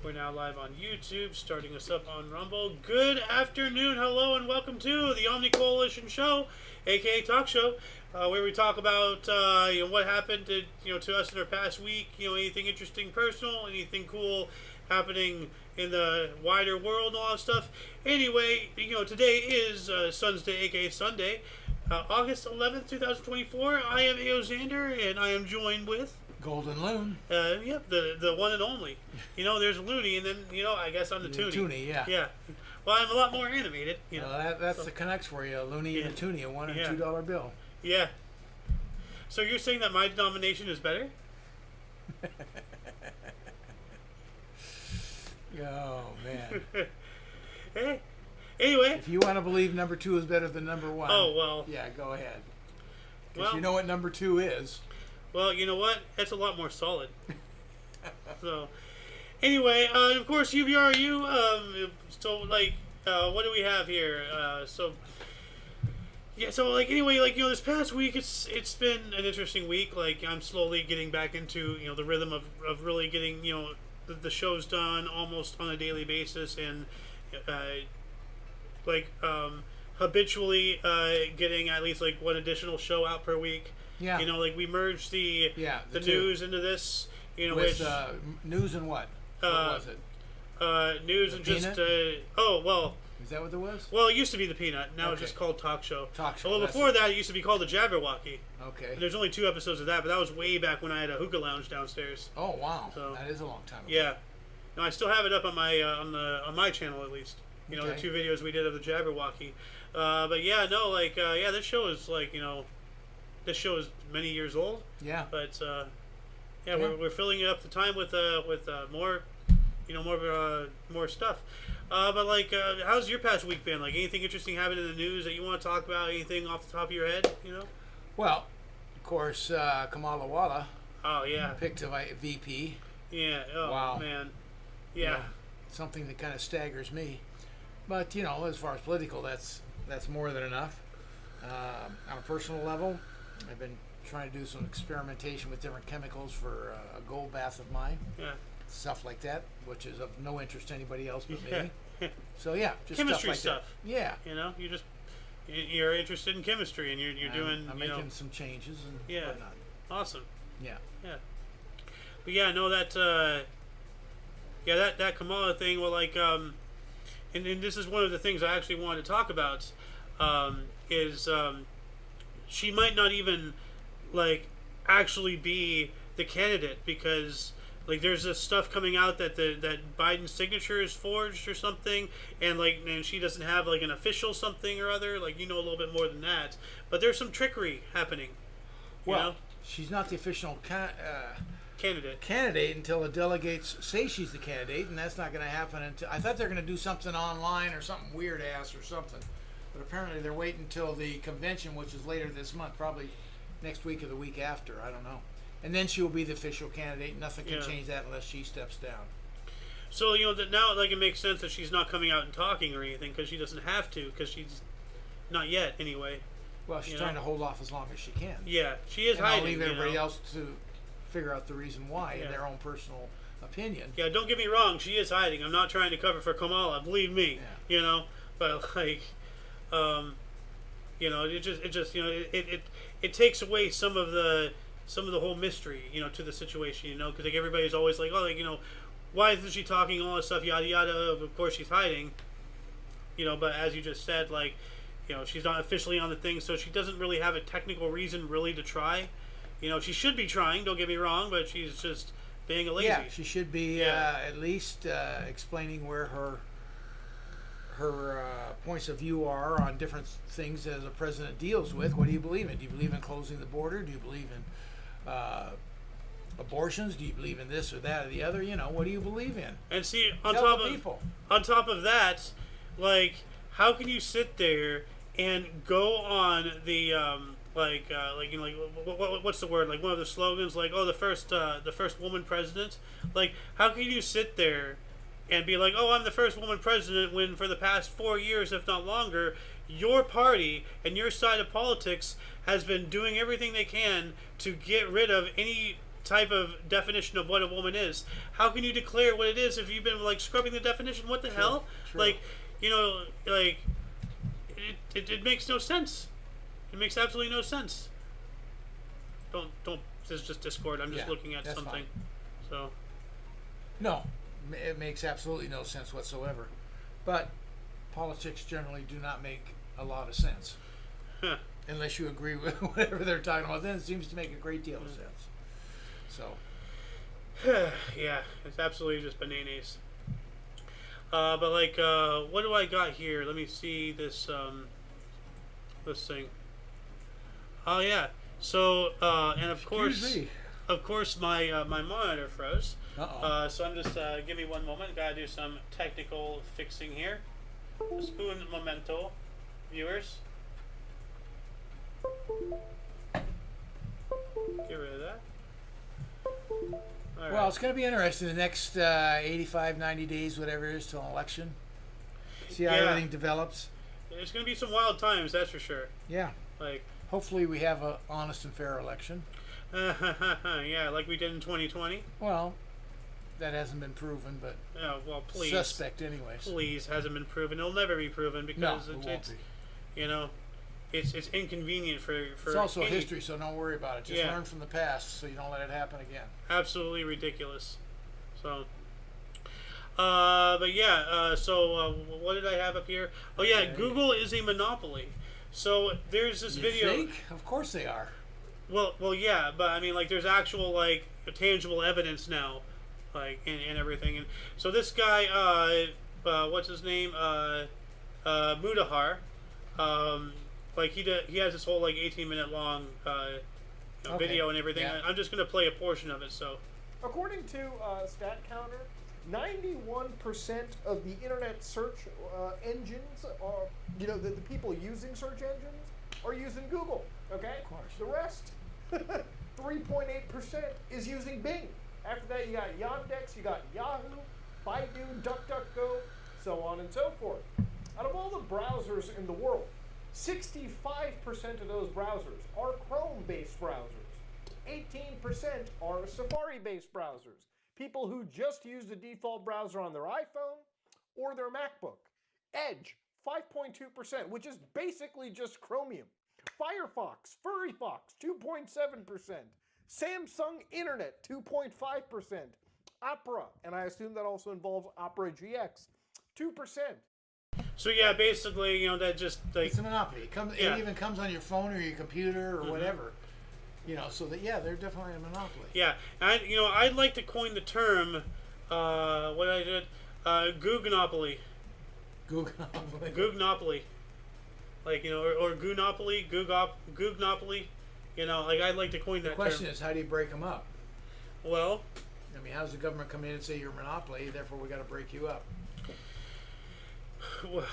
We're now live on YouTube, starting us up on Rumble. Good afternoon, hello, and welcome to the Omni Coalition Show, aka TOC Show, where we talk about what happened to us in our past week. Anything interesting, personal, anything cool happening in the wider world, and all that stuff. Anyway, today is Sun's Day, aka Sunday, August 11th, 2024. I am Xander, and I am joined with Golden Loon. Yep, the one and only. There's Looney, and then I guess I'm the Toonie. Toonie, yeah. Yeah. Well, I'm a lot more animated. That's the connects for you, Looney and a Toonie, a $1 and $2 bill. Yeah. So you're saying that my denomination is better? Oh man. Hey. Anyway. If you want to believe number 2 is better than number 1. Oh well. Yeah, go ahead. Because Well, you know what number 2 is. Well, you know what? That's a lot more solid. So, anyway, of course, UVRU. What do we have here? Anyway, this past week, it's been an interesting week. Like, I'm slowly getting back into, the rhythm of really getting, the shows done almost on a daily basis, and, habitually, getting at least, one additional show out per week. Yeah. We merged the the news into this. With, which news and what? What was it? News The and Peanut? just Is that what there was? well, it used to be the Peanut. Now it's Okay. just called TOC Show. TOC Show, Well, that's before it. that, it used to be called the Jabberwocky. Okay. And there's only 2 episodes of that, but that was way back when I had a hookah lounge downstairs. Oh wow, So- that is a long time ago. Yeah. No, I still have it up on my on my channel at least. The Okay. 2 videos we did of the Jabberwocky. But yeah, no, this show is this show is many years old. Yeah. But we're filling it up the time with more, more stuff. How's your past week been? Like, anything interesting happened in the news that you want to talk about? Anything off the top of your head? Well, of course, Kamala Walla Oh yeah. picked a VP. Yeah. Oh Wow. man. Yeah. Something that kind of staggers me. But as far as political, that's more than enough. On a personal level, I've been trying to do some experimentation with different chemicals for a gold bath of mine, Yeah. stuff like that, which is of no interest to anybody else but Yeah. me. So yeah, just Chemistry stuff like that. Yeah, You're interested in chemistry, and you're doing I'm making some changes and Yeah. whatnot. Awesome. Yeah. Yeah. But yeah, no, that Kamala thing. Well, and this is one of the things I actually wanted to talk about. Is she might not even actually be the candidate, because there's this stuff coming out that that Biden's signature is forged or something, and she doesn't have an official something or other. A little bit more than that, but there's some trickery happening. Well, she's not the official Candidate until the delegates say she's the candidate, and that's not going to happen until I thought they're going to do something online or something weird ass or something, but apparently they're waiting until the convention, which is later this month, probably next week or the week after. I don't know, and then she will be the official candidate. Nothing can change that unless she steps down. So that now it makes sense that she's not coming out and talking or anything, because she doesn't have to, because she's not yet anyway. Well, she's trying to hold off as long as she can. Yeah, she is and hiding. I'll leave everybody else to figure out the reason why in Yeah. their own personal opinion. Yeah, don't get me wrong, she is hiding. I'm not trying to cover for Kamala, believe me. Yeah. But it takes away some of the whole mystery, to the situation, because everybody's always why isn't she talking, all this stuff, yada yada. Of course she's hiding, but as you just said, she's not officially on the thing, so she doesn't really have a technical reason really to try. She should be trying, don't get me wrong, but she's just being a lazy. Yeah, she should be at least explaining where her points of view are on different things as a president deals with. What do you believe in? Do you believe in closing the border? Do you believe in abortions? Do you believe in this or that or the other? What do you believe in? And see, Tell the people. on top of that, how can you sit there and go on the what's the word? One of the slogans, the first woman president. How can you sit there and be I'm the first woman president, when for the past 4 years, if not longer, your party and your side of politics has been doing everything they can to get rid of any type of definition of what a woman is. How can you declare what it is if you've been like scrubbing the definition? What the hell? True. Like, you know, like it makes no sense. It makes absolutely no sense. Don't. This is just Discord. I'm just looking at something. Fine. So. No, it makes absolutely no sense whatsoever. But politics generally do not make a lot of sense. Huh. Unless you agree with whatever they're talking about, then it seems to make a great deal of sense. So. Yeah, it's absolutely just bananas. But like, what do I got here? Let me see this this thing. Oh yeah. So and of course my my monitor froze. So I'm just give me one moment. Gotta do some technical fixing here. Spoon momento, viewers. Get rid of that. All well, it's going to be interesting the next 85, 90 days, whatever it is, till an election. See how everything develops. There's going to be some wild times, that's for sure. Yeah. Like, hopefully we have an honest and fair election. Yeah, like we did in 2020. Well, that hasn't been proven, but well, please. Suspect anyways. Please, hasn't been proven. It'll never be proven because it's you know, it's inconvenient for it's also history, so don't worry about it. Just learn from the past so you don't let it happen again. Absolutely ridiculous. So but yeah, so what did I have up here? Oh yeah, Google is a monopoly. So there's this video. Think? Of course they are. Well, yeah, but I mean, like, there's actual like tangible evidence now, like, and everything. And so this guy, what's his name? Mudahar. Like he has this whole like 18-minute long video and everything. Yeah. I'm just gonna play a portion of it. So, according to Stat Counter, 91% of the internet search engines are, you know, the people using search engines are using Google. Okay, of course. The rest, 3.8%, is using Bing. After that, you got Yandex, you got Yahoo, Baidu, DuckDuckGo, so on and so forth. Out of all the browsers in the world, 65% of those browsers are Chrome-based browsers. 18% are Safari-based browsers. People who just use the default browser on their iPhone or their MacBook. Edge, 5.2%, which is basically just Chromium. Firefox, FurryFox, 2.7%. Samsung Internet, 2.5%. Opera, and I assume that also involves Opera GX, 2%. So yeah, basically, you know, that just like it's a monopoly. It even comes on your phone or your computer or whatever. You know, so that they're definitely a monopoly. Yeah, and I'd like to coin the term. What I did, Goognopoly. Goognopoly. Goognopoly. Like, you know, or Goonopoly, Goognopoly. You know, like, I'd like to coin that term. The question is, how do you break them up? Well, I mean, how does the government come in and say you're a monopoly, therefore we got to break you up? Well,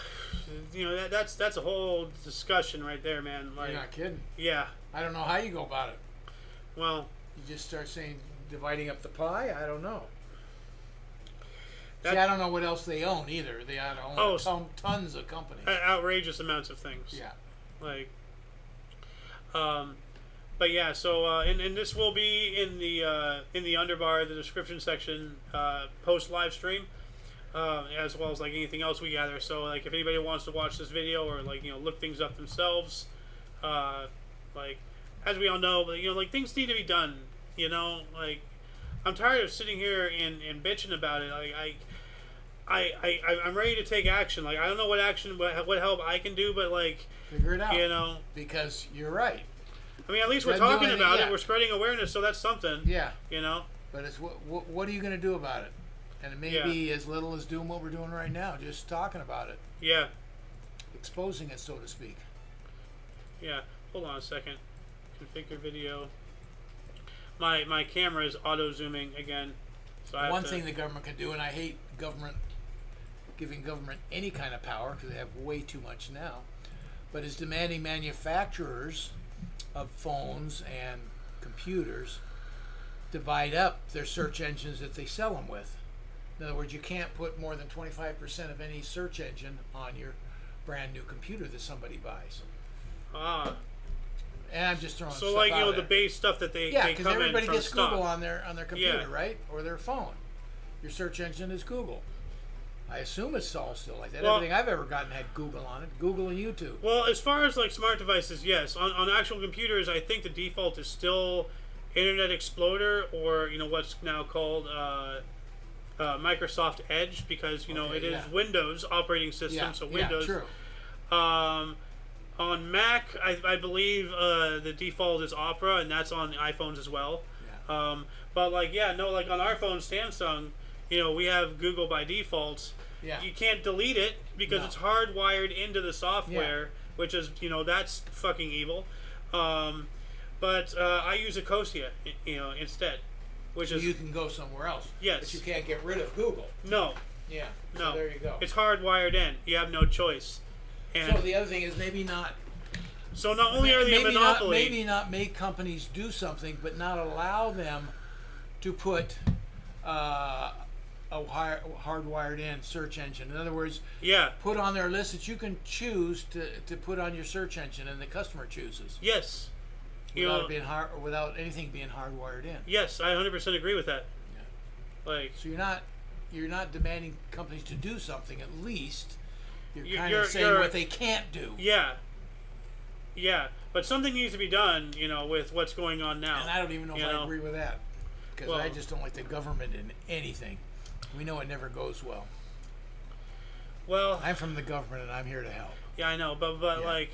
you know, that's a whole discussion right there, man. Like, you're not kidding. Yeah. I don't know how you go about it. Well, you just start saying dividing up the pie. I don't know. See, I don't know what else they own either. They own tons of companies. Outrageous amounts of things. Yeah. Like, but yeah. So and this will be in the underbar, the description section, post live stream. As well as like anything else we gather. So like if anybody wants to watch this video or like, you know, look things up themselves, like as we all know, but you know, like things need to be done. You know, like I'm tired of sitting here and bitching about it. Like I'm ready to take action. Like I don't know what action, what help I can do, but like figure it out. You know, because you're right. I mean, at least we're talking about it. We're spreading awareness, so that's something. Yeah. You know. But it's what are you going to do about it? And it may be as little as doing what we're doing right now, just talking about it. Yeah. Exposing it, so to speak. Yeah. Hold on a second. Configure video. My camera is auto zooming again. So One thing the government can do, and I hate giving government any kind of power because they have way too much now, but is demanding manufacturers of phones and computers divide up their search engines that they sell them with. In other words, you can't put more than 25% of any search engine on your brand new computer that somebody buys. And I'm just throwing So stuff like out the there. base stuff that they Yeah, they because come in everybody from gets stock. Google on their computer, Yeah. right, or their phone. Your search engine is Google. I assume it's all still like that. Well- Everything I've ever gotten had Google on it. Google and YouTube. Well, as far as like smart devices, yes. On actual computers, I think the default is still Internet Explorer or what's now called Microsoft Edge, because Okay, it is yeah. Windows operating system, Yeah, so yeah, Windows. true. On Mac, I believe the default is Opera, and that's on the iPhones as well. Yeah. But like on our phone, Samsung, we have Google by default. Yeah. You can't delete it because No. it's hardwired into the software, which is that's fucking evil. But I use Ecosia, instead, which So is you can go somewhere else. Yes. But you can't get rid of Google. no. Yeah. No, So there you go. It's hardwired in. You have no choice. And So the other thing is maybe not. so not only are they a maybe monopoly, maybe not make companies do something, but not allow them to put a hardwired in search engine. In other words, yeah, put on their list that you can choose to put on your search engine, and the customer chooses yes, without it being without anything being hardwired in. yes, I 100% agree with that. Yeah. Like, So you're not demanding companies to do something. At least you're You're- kind you're- of saying you're- what they can't do. yeah, but something needs to be done, with what's going on now. And I don't even know if You I know? agree with that, because Well- I just don't like the government in anything. We know it never goes well. Well, I'm from the government, and I'm here to help. yeah, I know, but Yeah. like,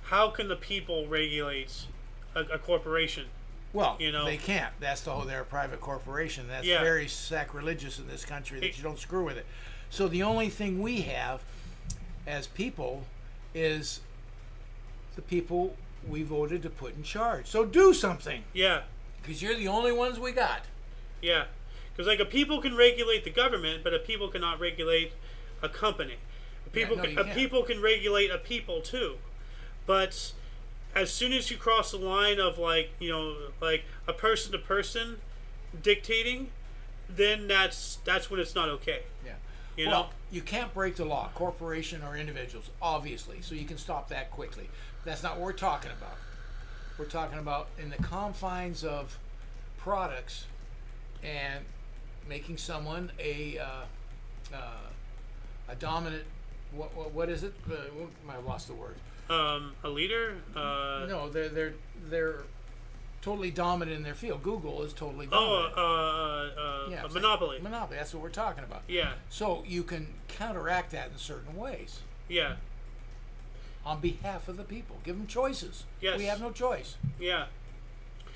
how can the people regulate a corporation? Well, You know? they can't. That's the whole. They're a private corporation. That's Yeah. very sacrilegious in this country that It- you don't screw with it. So the only thing we have as people is the people we voted to put in charge. So do something, Yeah, because you're the only ones we got. yeah, because like a people can regulate the government, but a people cannot regulate a company. no, you can't. People can regulate a people too, but as soon as you cross the line of like a person to person dictating, then that's when it's not okay. Yeah. You Well, know? you can't break the law, corporation or individuals, obviously. So you can stop that quickly. That's not what we're talking about. We're talking about in the confines of products and making someone a dominant. What is it? I lost the word. A leader. No, they're totally dominant in their field. Google is totally Oh, dominant. a it's monopoly. like monopoly. That's what we're talking about. Yeah, So you can counteract that in certain ways yeah, on behalf of the people. Give them choices. Yes. We have no choice. yeah,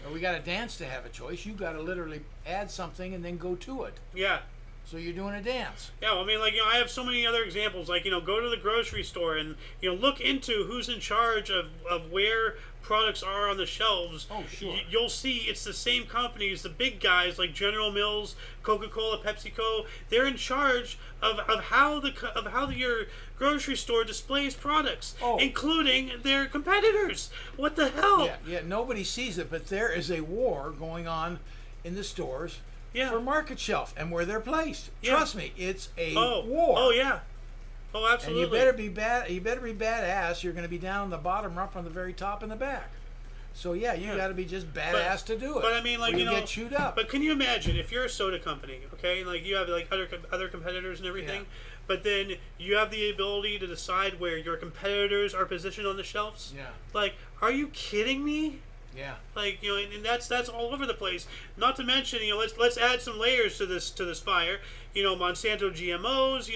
Or we got to dance to have a choice. You got to literally add something and then go to it. yeah. So you're doing a dance. Yeah, well, I mean, like, I have so many other examples. Like, go to the grocery store and, look into who's in charge of where products are on the shelves. Oh, sure. You'll see it's the same companies, the big guys like General Mills, Coca-Cola, PepsiCo. They're in charge of how your grocery store displays products, Oh. including their competitors. What the hell? Yeah. Nobody sees it, but there is a war going on in the stores Yeah. for market shelf and where they're placed. Yeah. Trust me, it's a Oh, war. oh yeah. Oh, And absolutely. you better be bad. You better be badass. You're going to be down the bottom, or up on the very top in the back. So yeah, you Yeah. got to be just badass to do it. But I mean, like, or you get chewed up. But can you imagine if you're a soda company, okay, like you have like other competitors and everything, Yeah. but then you have the ability to decide where your competitors are positioned on the shelves? Yeah. Like, are you kidding me? Yeah. Like, and that's all over the place. Not to mention, let's add some layers to this fire. Monsanto GMOs.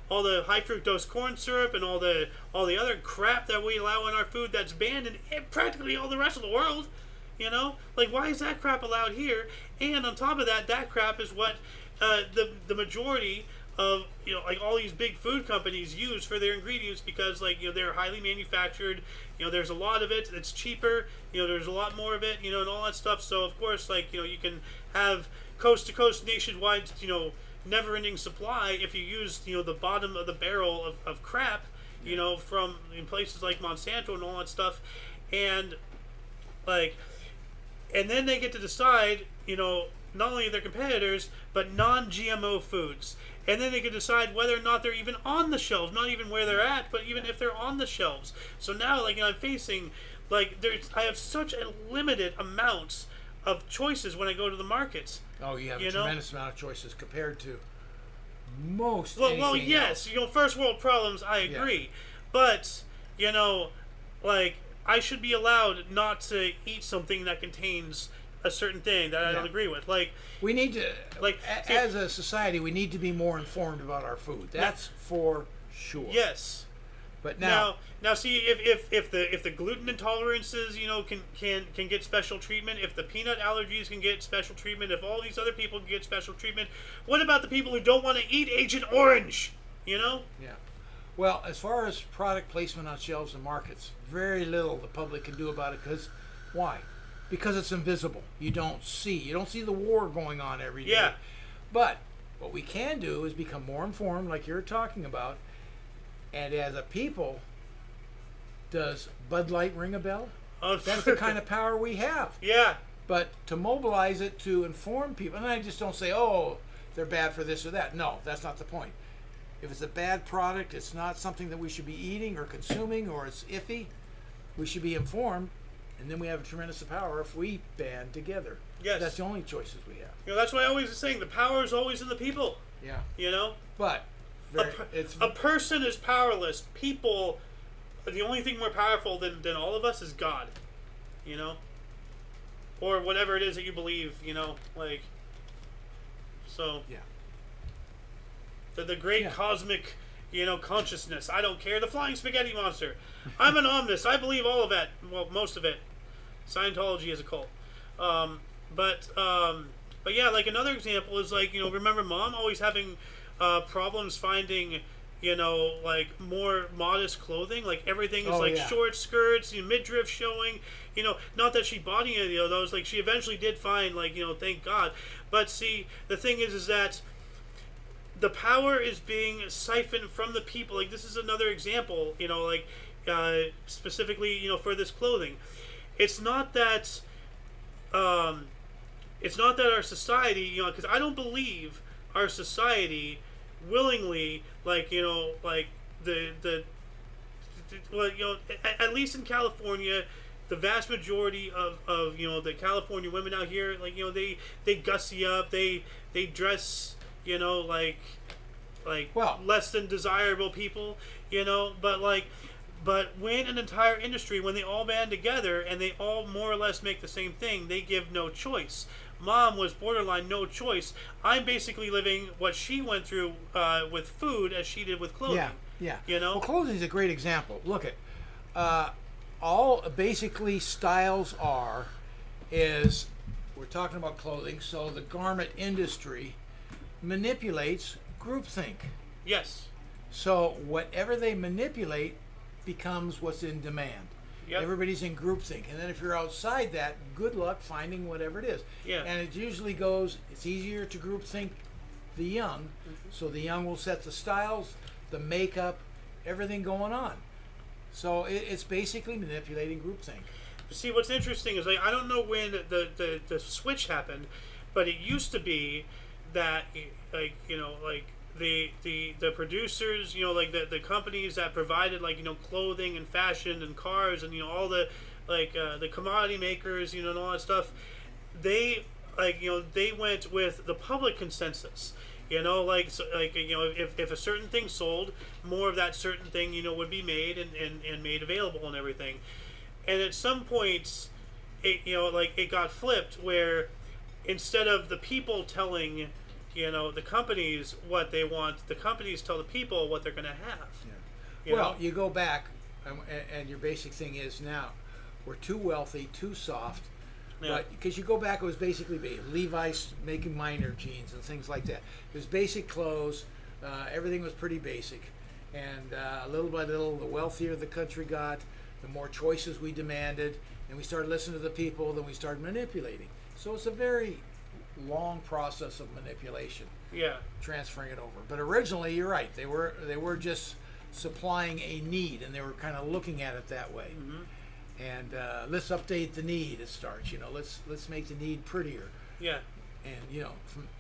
All the high fructose corn syrup and all the other crap that we allow in our food that's banned in practically all the rest of the world. Like, why is that crap allowed here? And on top of that, that crap is what the majority of like all these big food companies use for their ingredients, because they're highly manufactured. There's a lot of it. It's cheaper. There's a lot more of it. And all that stuff. So of course, you can have coast to coast nationwide, never-ending supply if you use the bottom of the barrel of crap, from in places like Monsanto and all that stuff, and then they get to decide, not only their competitors, but non-GMO foods. And then they can decide whether or not they're even on the shelves, not even where they're at, but even if they're on the shelves. So now, like, I'm facing, like, I have such a limited amount of choices when I go to the markets. Oh, you have a know? tremendous amount of choices compared to most Well, anything yes, else. first world problems, I agree. But, like, I should be allowed not to eat something that contains a certain thing that I don't agree with. Like, We need to, like, as a society, we need to be more informed about our food. That's for sure. yes. But Now, see if the gluten intolerances, can get special treatment, if the peanut allergies can get special treatment, if all these other people can get special treatment, what about the people who don't want to eat Agent Orange? Yeah. Well, as far as product placement on shelves and markets, very little the public can do about it. Because why? Because it's invisible. You don't see the war going on every day. Yeah. But what we can do is become more informed, like you're talking about. And as a people, does Bud Light ring a bell? That's the kind of power we have. Yeah. But to mobilize it to inform people, and I just don't say, oh, they're bad for this or that. No, that's not the point. If it's a bad product, it's not something that we should be eating or consuming, or it's iffy, we should be informed, and then we have a tremendous power if we band together. Yes. That's the only choices we have. That's why I always is saying the power is always in the people. Yeah. But a person is powerless. People, the only thing more powerful than all of us is God. Or whatever it is that you believe. Like. So. Yeah. The great cosmic, consciousness. I don't care. The flying spaghetti monster. I'm an omnist. I believe all of it. Well, most of it. Scientology is a cult. But yeah, like another example is like, remember Mom always having problems finding, like more modest clothing. Like everything is short skirts, midriff showing. Not that she bought any of those. Like she eventually did find, like, thank God. But see, the thing is that the power is being siphoned from the people. Like this is another example, like specifically, for this clothing. It's not that our society, because I don't believe our society willingly, like, like at least in California, the vast majority of the California women out here, like, they gussy up, they dress, like less than desirable people, but when an entire industry, when they all band together and they all more or less make the same thing, they give no choice. Mom was borderline no choice. I'm basically living what she went through with food as she did with clothing. Yeah. Well, clothing is a great example. Look at all basically styles is we're talking about clothing, so the garment industry manipulates groupthink. Yes. So whatever they manipulate becomes what's in demand. Yep. Everybody's in groupthink, and then if you're outside that, good luck finding whatever it is. Yeah. And it usually it's easier to groupthink the young, so the young will set the styles, the makeup, everything going on. So it's basically manipulating groupthink. See, what's interesting is, like, I don't know when the switch happened, but it used to be that, like, like the producers, like the companies that provided, like, clothing and fashion and cars and all the, like, the commodity makers, and all that stuff, they, like, they went with the public consensus. Like, so, like, if a certain thing sold, more of that certain thing, would be made and made available and everything. And at some points, it, like, it got flipped where instead of the people telling, the companies what they want, the companies tell the people what they're going to have. Yeah. Well, you go back, and your basic thing is now, we're too wealthy, too soft. Yeah. But because you go back, it was basically Levi's making minor jeans and things like that. It was basic clothes. Everything was pretty basic. And little by little, the wealthier the country got, the more choices we demanded, and we started listening to the people, then we started manipulating. So it's a very long process of manipulation. Yeah. Transferring it over. But originally, you're right. They were just supplying a need, and they were kind of looking at it that way. Mm-hmm. And let's update the need. It starts. Let's make the need prettier. Yeah. and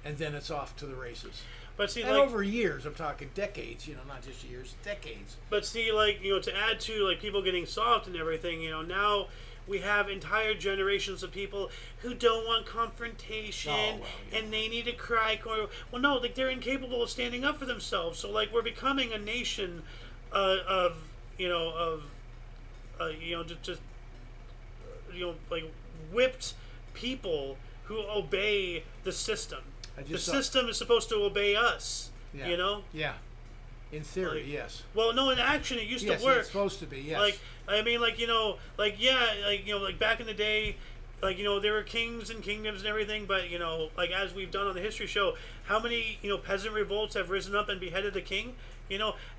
and then it's off to the races. But see, And like, over years, I'm talking decades, not just years, decades. but see, like, to add to, like, people getting soft and everything, now we have entire generations of people who don't want confrontation, Oh, well, yeah. and they need to cry. Well, no, like, they're incapable of standing up for themselves. So, like, we're becoming a nation of like, whipped people who obey the system. The system is supposed to obey us. Yeah. Yeah. In theory, Like, yes. Well, no, in action it used Yes, to work. it's supposed to be, yes. Like, I mean, like, like back in the day, like, there were kings and kingdoms and everything, but, like, as we've done on the history show, how many, peasant revolts have risen up and beheaded the king?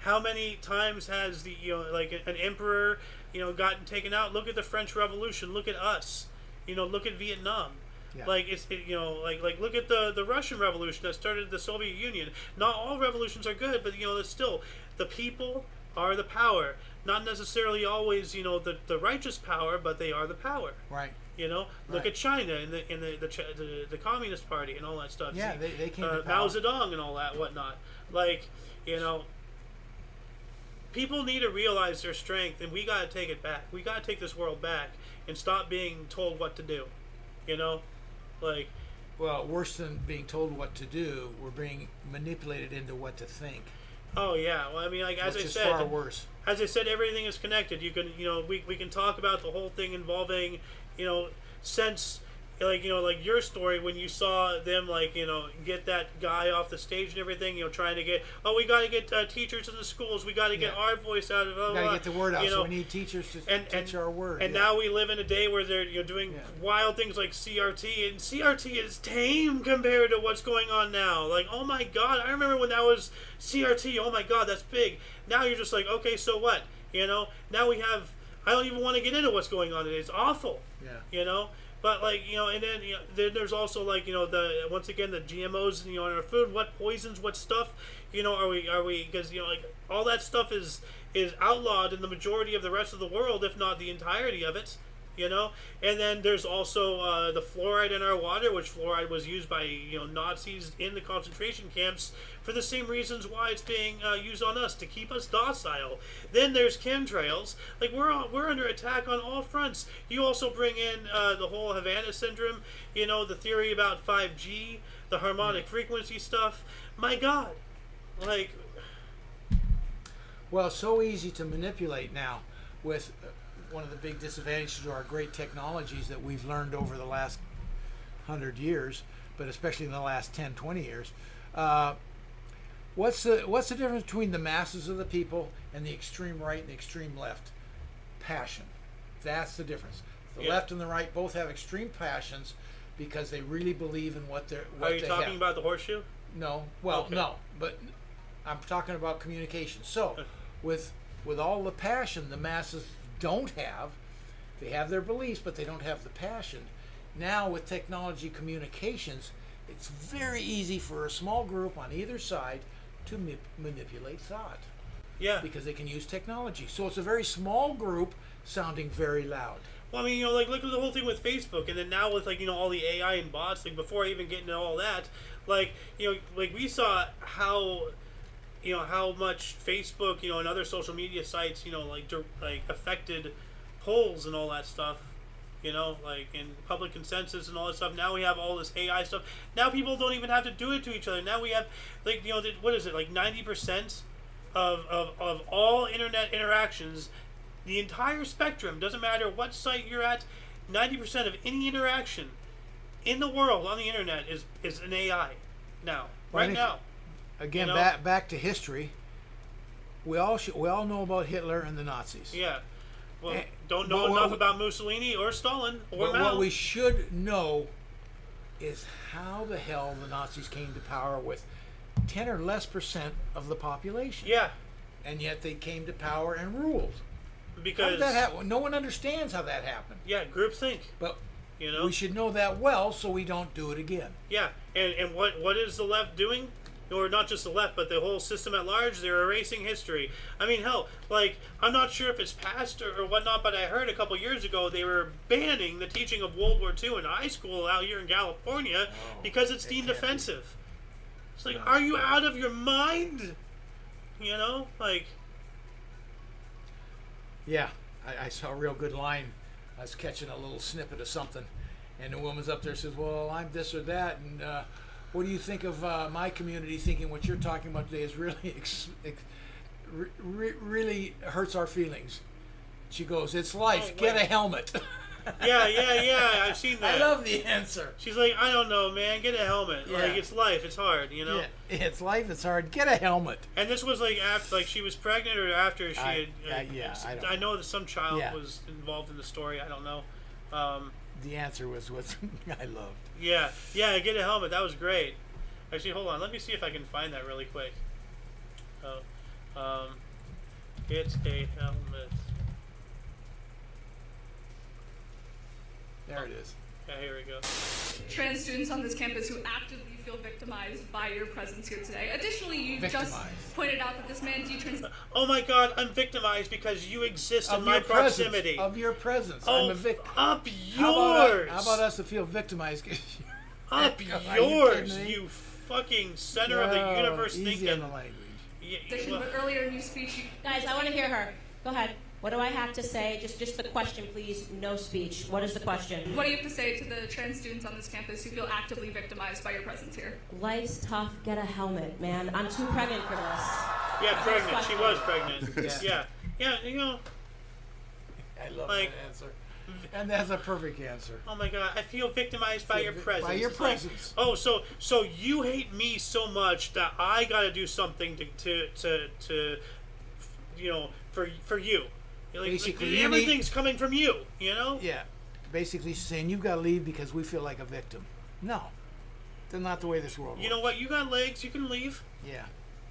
How many times has the, like, an emperor, gotten taken out? Look at the French Revolution. Look at us. Look at Vietnam. Yeah. Like, like look at the Russian Revolution that started the Soviet Union. Not all revolutions are good, but it's still, the people are the power. Not necessarily always the righteous power, but they are the power. Right. Look Right. at China and the Communist Party and all that stuff. Yeah, See, they came to Mao power. Zedong and all that whatnot. Like, people need to realize their strength, and we got to take it back. We got to take this world back and stop being told what to do. Like, Well, worse than being told what to do, we're being manipulated into what to think. oh yeah. Well, I mean, like, as Which I is said, far worse. as I said, everything is connected. You can, we can talk about the whole thing involving, since, like, like your story when you saw them, like, get that guy off the stage and everything, trying to get, we got to get teachers in the schools. We got to get Yeah. our voice out of. We got to get the word out, so we need teachers to teach our word. And yeah. now we live in a day where they're doing Yeah. wild things like CRT, and CRT is tame compared to what's going on now. Like, oh my God, I remember when that was CRT. Oh my God, that's big. Now you're just like, okay, so what? Now we have. I don't even want to get into what's going on today. It's awful. Yeah. But, like, and then there's also, like, the once again the GMOs in our food. What poisons? What stuff? Are we because like all that stuff is outlawed in the majority of the rest of the world, if not the entirety of it. And then there's also the fluoride in our water, which fluoride was used by Nazis in the concentration camps for the same reasons why it's being used on us, to keep us docile. Then there's chemtrails. Like, we're under attack on all fronts. You also bring in the whole Havana syndrome, the theory about 5G, the harmonic frequency stuff. My God, like. Well, it's so easy to manipulate now with one of the big disadvantages to our great technologies that we've learned over the last 100 years, but especially in the last 10, 20 years. What's the difference between the masses of the people and the extreme right and the extreme left? Passion. That's the difference. The left and the right both have extreme passions because they really believe in what they're. Are you talking about the horseshoe? No. Well, Okay. no. But I'm talking about communication. So, with all the passion the masses don't have, they have their beliefs, but they don't have the passion. Now, with technology communications, it's very easy for a small group on either side to manipulate thought. Yeah. Because they can use technology. So it's a very small group sounding very loud. Well, I mean, like, look at the whole thing with Facebook, and then now with, like, all the AI and bots. Like, before I even get into all that, like, like, we saw how, how much Facebook, and other social media sites, like affected polls and all that stuff. Like, in public consensus and all that stuff. Now we have all this AI stuff. Now people don't even have to do it to each other. Now we have, like, what is it, like 90% of all internet interactions, the entire spectrum, doesn't matter what site you're at, 90% of any interaction in the world on the internet is an AI now, Well, right now. Again, back to history. We all know about Hitler and the Nazis. Yeah. Well, Eh, don't know but enough what- about Mussolini or Stalin or But Mao. what we should know is how the hell the Nazis came to power with 10 or less % of the population. Yeah, And yet they came to power and ruled. How because did that happen? No one understands how that happened. yeah, groupthink. But You know. we should know that well so we don't do it again. Yeah, and what is the left doing? or not just the left, but the whole system at large. They're erasing history. I mean, hell, like, I'm not sure if it's passed or whatnot, but I heard a couple years ago they were banning the teaching of World War II in high school out here in California because it's deemed offensive. It's like, are you out of your mind? You know, like. Yeah, I saw a real good line. I was catching a little snippet of something, and the woman's up there says, "Well, I'm this or that, and what do you think of my community thinking what you're talking about today is really really hurts our feelings?" She goes, "It's life. Get a helmet." Yeah. I've seen that. I love the answer. She's like, I don't know, man. Get a helmet. Yeah. Like, it's life. It's hard, you know. Yeah, it's life. It's hard. Get a helmet. And this was like after, like she was pregnant or after she had. I know that some child was involved in the story. I don't know. The answer was what I loved. Yeah. Get a helmet. That was great. Actually, hold on. Let me see if I can find that really quick. Get a helmet. There it is. Yeah, here we go. Trans students on this campus who actively feel victimized by your presence here today. Additionally, you just pointed out that this man detrans. Oh my God, I'm victimized because you exist in my proximity. Of your presence. Oh, I'm a victim. Up yours. How about us to feel victimized? Up yours, you fucking center of the universe easy thinking. on the language. But earlier in your speech, Guys, I want to hear her. Go ahead. What do I have to say? Just the question, please. No speech. What is the question? What do you have to say to the trans students on this campus who feel actively victimized by your presence here? Life's tough. Get a helmet, man. I'm too pregnant for this. Yeah, pregnant. She was pregnant. Yeah, you know. I love that answer. And that's a perfect answer. Oh my God, I feel victimized by your presence. By your presence. Like, so you hate me so much that I got to do something to you know, for you. Like, basically, everything's coming from you, you know? Yeah. Basically saying you've got to leave because we feel like a victim. No. That's not the way this world works. You know what? You got legs. You can leave. Yeah.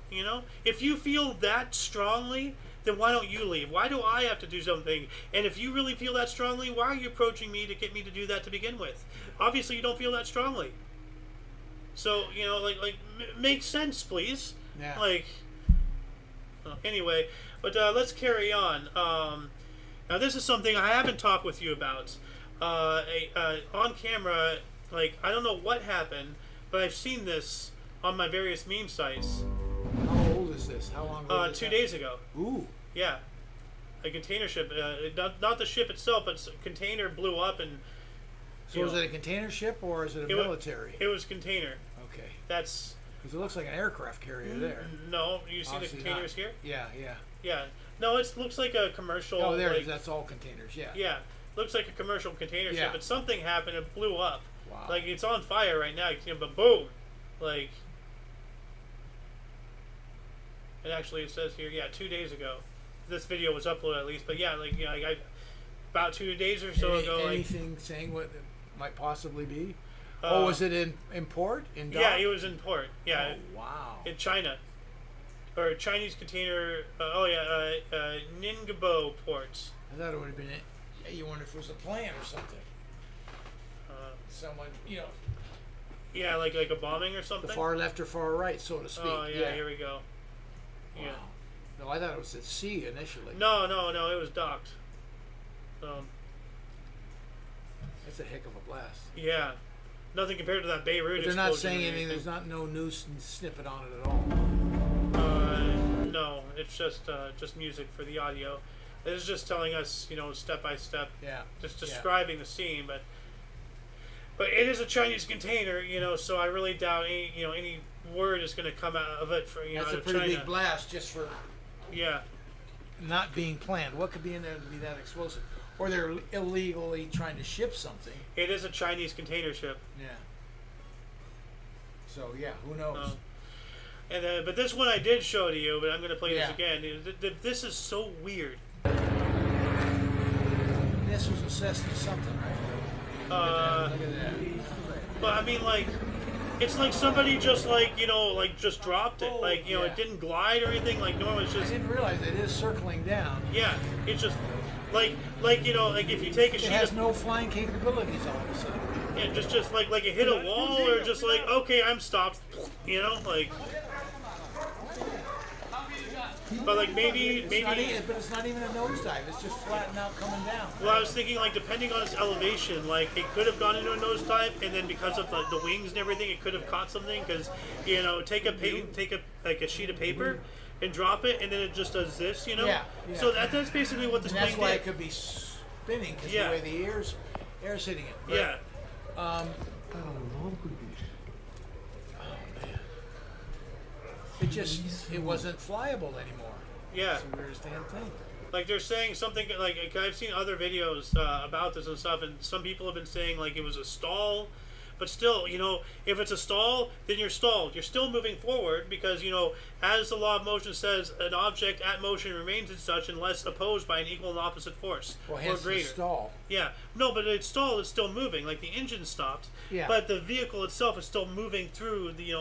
You know? If you feel that strongly, then why don't you leave? Why do I have to do something? And if you really feel that strongly, why are you approaching me to get me to do that to begin with? Obviously, you don't feel that strongly. So, you know, like make sense, please. Yeah. Like, anyway, but let's carry on. Now, this is something I haven't talked with you about. On camera, like, I don't know what happened, but I've seen this on my various meme sites. How old is this? How long ago? 2 days ago. Ooh. Yeah. A container ship. Not the ship itself, but a container blew up and. So is it a container ship or is it a military? It was container. Okay. That's. Because it looks like an aircraft carrier there. No, you see Obviously the containers here? Yeah. Yeah. No, it looks like a commercial. Oh, there it is. That's all containers. Yeah. Yeah. Looks like a commercial container ship, but something happened. It blew up. Wow. Like, it's on fire right now. But boom. Like. And actually, it says here, 2 days ago. This video was uploaded at least, but about 2 days or so ago. Anything saying what it might possibly be? Was it in port? In dock? Yeah, it was in port. Yeah. Oh, wow. In China. Or Chinese container. Ningbo ports. I thought it would have been it. You wonder if it was a plane or something. Someone, Yeah, like a bombing or something. The far left or far right, so to speak. Oh yeah, here we go. Wow. Yeah. No, I thought it was at sea initially. No, it was docked. That's a heck of a blast. Yeah. Nothing compared to that Beirut But they're explosion. not saying anything. There's no news snippet on it at all. No, it's just music for the audio. It's just telling us, step by step. Yeah. Just describing the scene, but it is a Chinese container, so I really doubt any word is going to come out of it for That's out a of pretty China. big blast just for not being planned. What could be in there to be that explosive? Or they're illegally trying to ship something. It is a Chinese container ship. Yeah. So who knows? But this one I did show to you, but I'm going to play this again. This is so weird. This was assessed as something, right? Look at that. But I mean, it's like somebody just just dropped it. It didn't glide or anything. Like normal, it's just. I didn't realize it is circling down. Yeah, it's just like if you take a sheet. It has no flying capabilities all of a sudden. Yeah, just like it hit a wall or just okay, I'm stopped. But like maybe But it's not even a nosedive. It's just flattened out, coming down. Well, I was thinking like depending on its elevation, like it could have gone into a nosedive, and then because of the wings and everything, it could have caught something. Because take a sheet of paper and drop it, and then it just does this, Yeah. So that's basically what this And plane that's why did. it could be spinning because Yeah. the way the air's hitting it. But, Yeah. Oh man. It wasn't flyable anymore. Yeah. It's the weirdest damn thing. Like they're saying something like I've seen other videos about this and stuff, and some people have been saying like it was a stall, but still, if it's a stall, then you're stalled. You're still moving forward because as the law of motion says, an object at motion remains as such unless opposed by an equal and opposite force Well, or hence the greater. stall. Yeah, no, but it's stalled. It's still moving. Like the engine stopped, Yeah. but the vehicle itself is still moving through the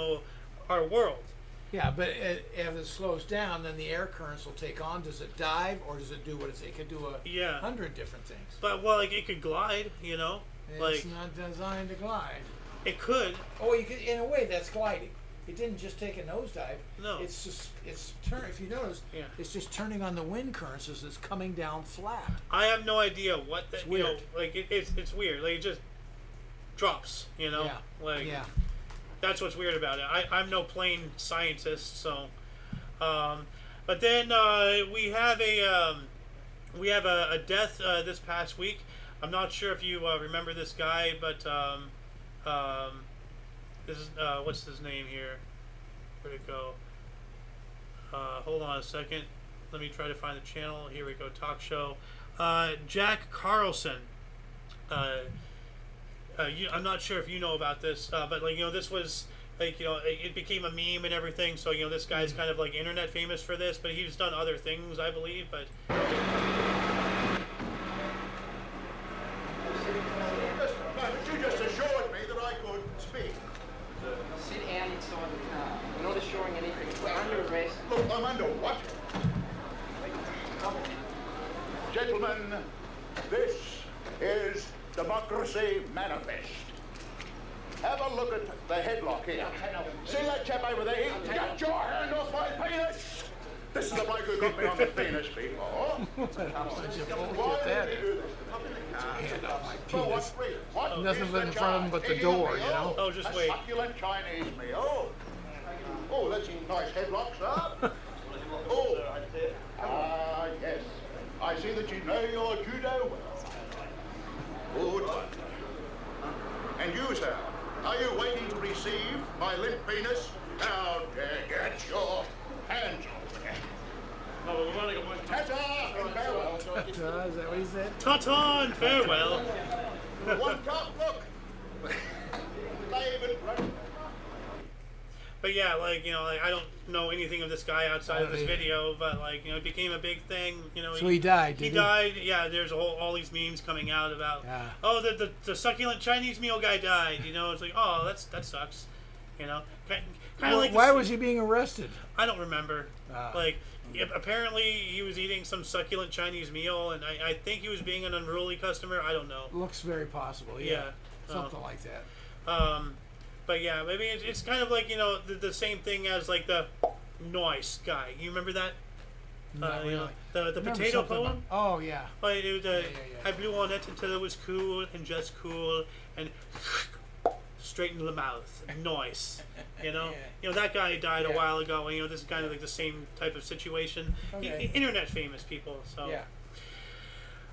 our world. Yeah, but if it slows down, then the air currents will take on. Does it dive or does it do what it could do 100 different things. But like it could glide, like It's not designed to glide. it could. Oh, you could, in a way, that's gliding. It didn't just take a nosedive. No. It's just if you notice, Yeah. it's just turning on the wind currents as it's coming down flat. I have no idea what that. It's weird. It's weird. Like it just drops. Yeah. Like Yeah. that's what's weird about it. I'm no plane scientist, so. But then we have a death this past week. I'm not sure if you remember this guy, but this is what's his name here? Where'd it go? Hold on a second. Let me try to find the channel. Here we go. TOC Show. Jack Carlson. I'm not sure if you know about this, but this was it became a meme and everything. So this guy's kind of like internet famous for this, but he's done other things, I believe. But you just assured me that I could speak. Sit down inside the car. We're not assuring anything. We're under arrest. Look, I'm under what? Gentlemen, this is Democracy Manifest. Have a look at the headlock here. See that chap over there? Get your hand off my penis! This is the bloke who got me on the penis before. Why would you do this? For what reason? What Nothing is but the in front of him but the charge? door, Eating you know? meal? Oh, just a wait. succulent Chinese meal. Oh, that's a nice headlock, sir. Oh, yes. I see that you know your judo well. Good. And you, sir, are you waiting to receive my limp penis? How dare get your hands off me. Ta-ta and farewell. Is that what he said? ta-ta and farewell. One cup, look. David. But yeah, I don't know anything of this guy outside of this video, but it became a big thing. So he died, He did he? died. Yeah, there's all these memes coming out about, the succulent Chinese meal guy died. It's like, oh, that sucks. Kind of like Why was he being arrested? I don't remember. Apparently he was eating some succulent Chinese meal, and I think he was being an unruly customer. I don't know. Looks very possible. Yeah. Something like that. But yeah, maybe it's kind of like the same thing as like the noise guy. You remember that? Not really. The Remember potato something poem. about- oh yeah. Like, it was, yeah. I blew on it until it was cool and just cool and straight into the mouth. Noise. That guy died a Yeah. while ago. And, this is kind of like the same type of situation. Okay. Internet famous people. So. Yeah.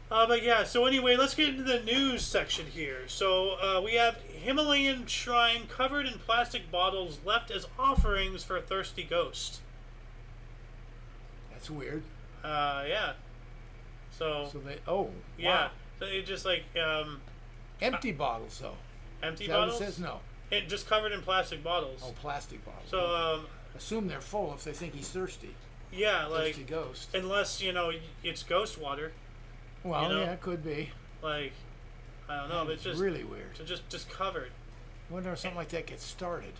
But yeah, so anyway, let's get into the news section here. So we have Himalayan shrine covered in plastic bottles left as offerings for a thirsty ghost. That's weird. Yeah. So they. yeah, Wow. so it just Empty bottles though. empty Is that what bottles. it says? No. It just covered in plastic bottles. Oh, plastic bottles. So assume they're full if they think he's thirsty. yeah, Thirsty ghost. unless it's ghost water. Well, yeah, it could be. I don't know, but it's just really weird. so just covered. Wonder if something like that gets started.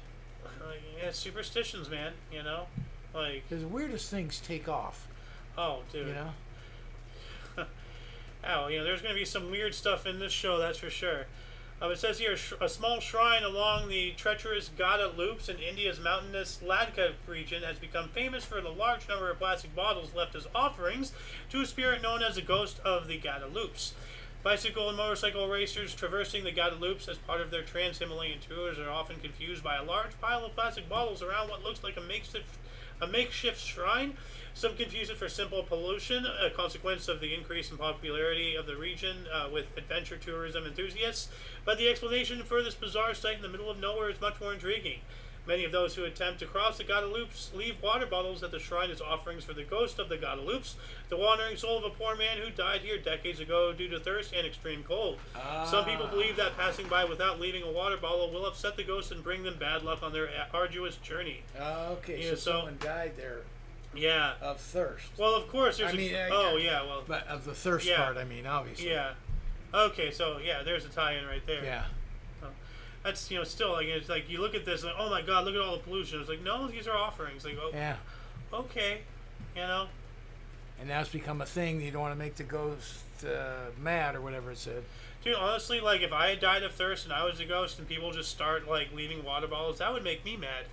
Yeah, superstitions, man. The weirdest things take off. Oh, dude. You know. Oh, there's going to be some weird stuff in this show, that's for sure. It says here, a small shrine along the treacherous Gada loops in India's mountainous Ladakh region has become famous for the large number of plastic bottles left as offerings to a spirit known as the ghost of the Gada loops. Bicycle and motorcycle racers traversing the Gada loops as part of their trans-Himalayan tours are often confused by a large pile of plastic bottles around what looks like a makeshift shrine. Some confuse it for simple pollution, a consequence of the increase in popularity of the region with adventure tourism enthusiasts. But the explanation for this bizarre site in the middle of nowhere is much more intriguing. Many of those who attempt to cross the Gada loops leave water bottles at the shrine as offerings for the ghost of the Gada loops, the wandering soul of a poor man who died here decades ago due to thirst and extreme cold. Some people believe that passing by without leaving a water bottle will upset the ghost and bring them bad luck on their arduous journey. Okay, so someone died there. Yeah. Of thirst. Well, of course, there's but of the thirst part, I mean, obviously. Yeah. Okay, so yeah, there's a tie-in right there. Yeah. That's, still, like, it's like, you look at this, like, oh my god, look at all the pollution. It's like, no, these are offerings. Like, oh, yeah. Okay, And now it's become a thing. You don't want to make the ghost mad or whatever it said. Dude, honestly, like, if I had died of thirst and I was a ghost and people just start, like, leaving water bottles, that would make me mad.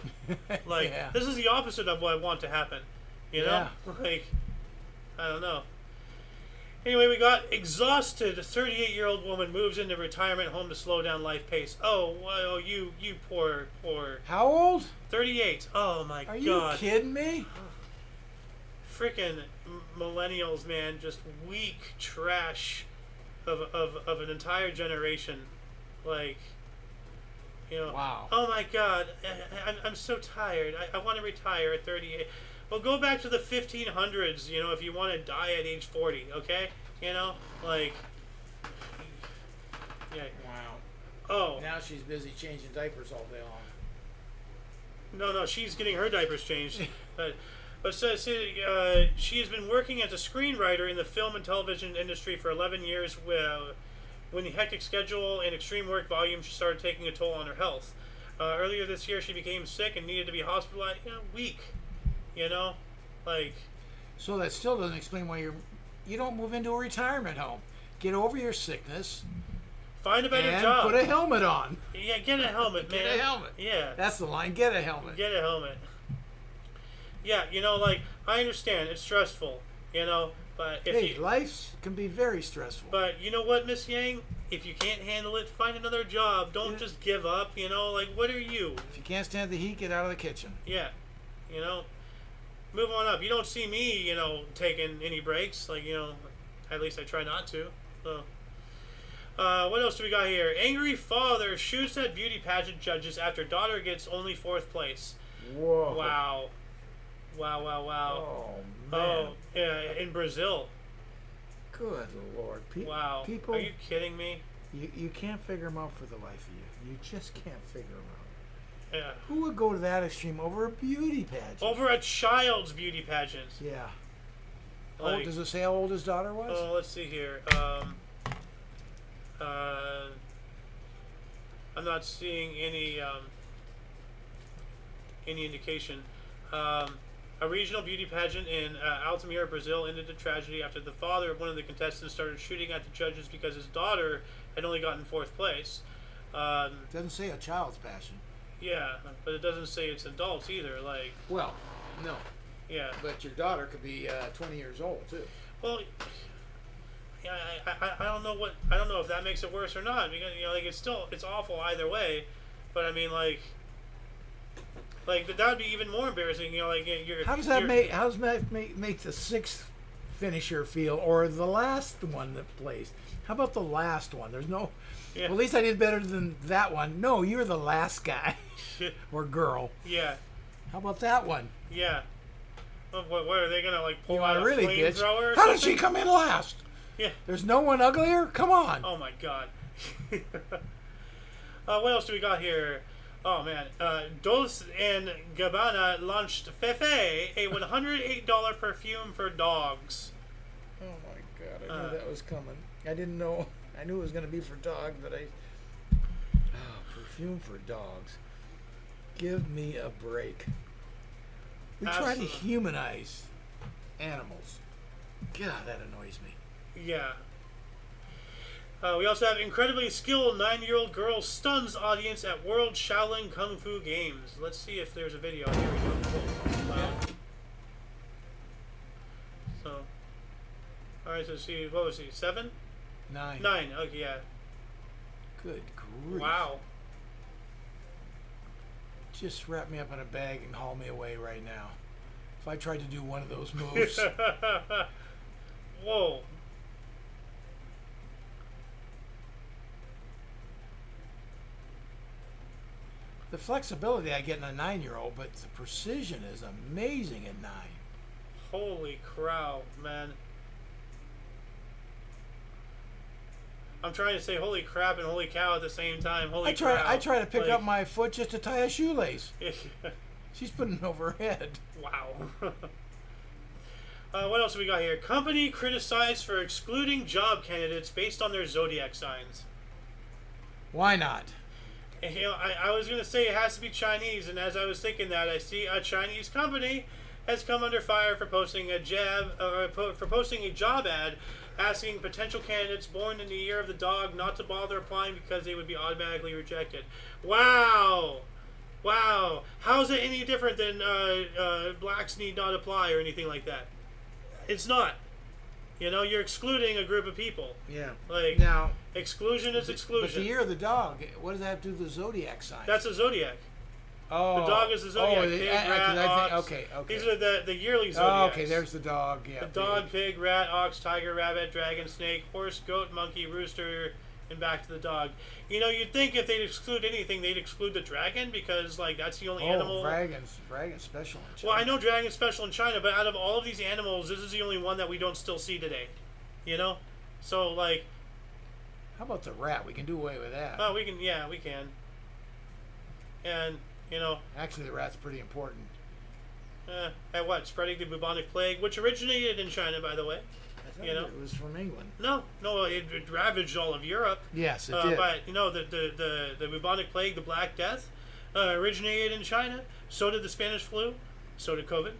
Like, this is the opposite of what I want to happen. You know? Yeah. Like, I don't know. Anyway, we got exhausted. A 38-year-old woman moves into retirement home to slow down life pace. Oh, well, you poor. How old? 38. Oh my god. Are you kidding me? Freaking millennials, man, just weak trash of an entire generation. Like, Wow. Oh my god, I'm so tired. I want to retire at 38. Well, go back to the 1500s, if you want to die at age 40, okay? Like, yeah. Wow. Oh. Now she's busy changing diapers all day long. No, she's getting her diapers changed. But says she has been working as a screenwriter in the film and television industry for 11 years. When the hectic schedule and extreme work volume started taking a toll on her health. Earlier this year, she became sick and needed to be hospitalized. Weak. Like. So that still doesn't explain why you don't move into a retirement home. Get over your sickness. Find a better job. Put a helmet on. Yeah, get a helmet, man. Get a helmet. Yeah. That's the line. Get a helmet. Get a helmet. Yeah, like, I understand it's stressful, but if life can be very stressful. But you know what, Miss Yang? If you can't handle it, find another job. Don't just give up, like, what are you? If you can't stand the heat, get out of the kitchen. Yeah, move on up. You don't see me, taking any breaks. Like, at least I try not to. So, what else do we got here? Angry father shoots at beauty pageant judges after daughter gets only 4th place. Whoa. Wow. Oh, man. Oh, yeah, in Brazil. Good Lord. Wow. People, are you kidding me? You can't figure them out for the life of you. You just can't figure them out. Yeah. Who would go to that extreme over a beauty pageant? Over a child's beauty pageant. Yeah. Like, does it say how old his daughter was? Oh, let's see here. I'm not seeing any indication. A regional beauty pageant in Altamira, Brazil ended in tragedy after the father of one of the contestants started shooting at the judges because his daughter had only gotten 4th place. It doesn't say a child's passion. Yeah, but it doesn't say it's adults either. Like. Well, no. Yeah. But your daughter could be 20 years old too. Well, yeah, I don't know I don't know if that makes it worse or not, because like it's awful either way, but I mean like that would be even more embarrassing. How does that make the 6th finisher feel, or the last one that placed? How about the last one? There's no. Yeah. Well, at least I did better than that one. No, you're the last guy or girl. Yeah. How about that one? Yeah. What are they gonna pull out a really flamethrower? How did she come in last? Yeah. There's no one uglier? Come on. Oh my god. What else do we got here? Oh man. Dolce & Gabbana launched Fefe, a $108 perfume for dogs. Oh my god, I knew that was coming. I didn't know. I knew it was going to be for dogs, but perfume for dogs. Give me a break. We try to humanize animals. God, that annoys me. Yeah. We also have incredibly skilled 9-year-old girl stuns audience at World Shaolin Kung Fu Games. Let's see if there's a video. Here we go. Cool. So, all right. So see, what was he? 7? 9. 9. Okay, yeah. Good grief. Wow. Just wrap me up in a bag and haul me away right now. If I tried to do one of those moves. Whoa. The flexibility I get in a 9-year-old, but the precision is amazing at 9. Holy crow, man. I'm trying to say holy crap and holy cow at the same time. Holy crap. I try to pick up my foot just to tie a shoelace. She's putting it over her head. Wow. What else have we got here? Company criticized for excluding job candidates based on their zodiac signs. Why not? And, you know, I was going to say it has to be Chinese, and as I was thinking that, I see a Chinese company has come under fire for posting a job ad asking potential candidates born in the year of the dog not to bother applying because they would be automatically rejected. Wow. Wow. How is it any different than blacks need not apply or anything like that? It's not. You know, you're excluding a group of people. Yeah. Like, now, exclusion is exclusion. But the year of the dog, what does that have to do with the zodiac sign? That's a zodiac. Oh. The dog is the zodiac. Oh, pig, rat, ox. Okay. These are the yearly zodiacs. Oh, okay, there's the dog. Yeah. The dog, pig, rat, ox, tiger, rabbit, dragon, snake, horse, goat, monkey, rooster, and back to the dog. You know, you'd think if they'd exclude anything, they'd exclude the dragon because, like, that's the only animal. Dragon's special in China. Well, I know dragon's special in China, but out of all of these animals, this is the only one that we don't still see today. You know? So, like... How about the rat? We can do away with that. Oh, we can. Yeah, we can. And, you know... Actually, the rat's pretty important. At what? Spreading the bubonic plague, which originated in China, by the way. You know, it was from England. No, it ravaged all of Europe. Yes, it did. But you know, the bubonic plague, the Black Death, originated in China. So did the Spanish flu. So did COVID.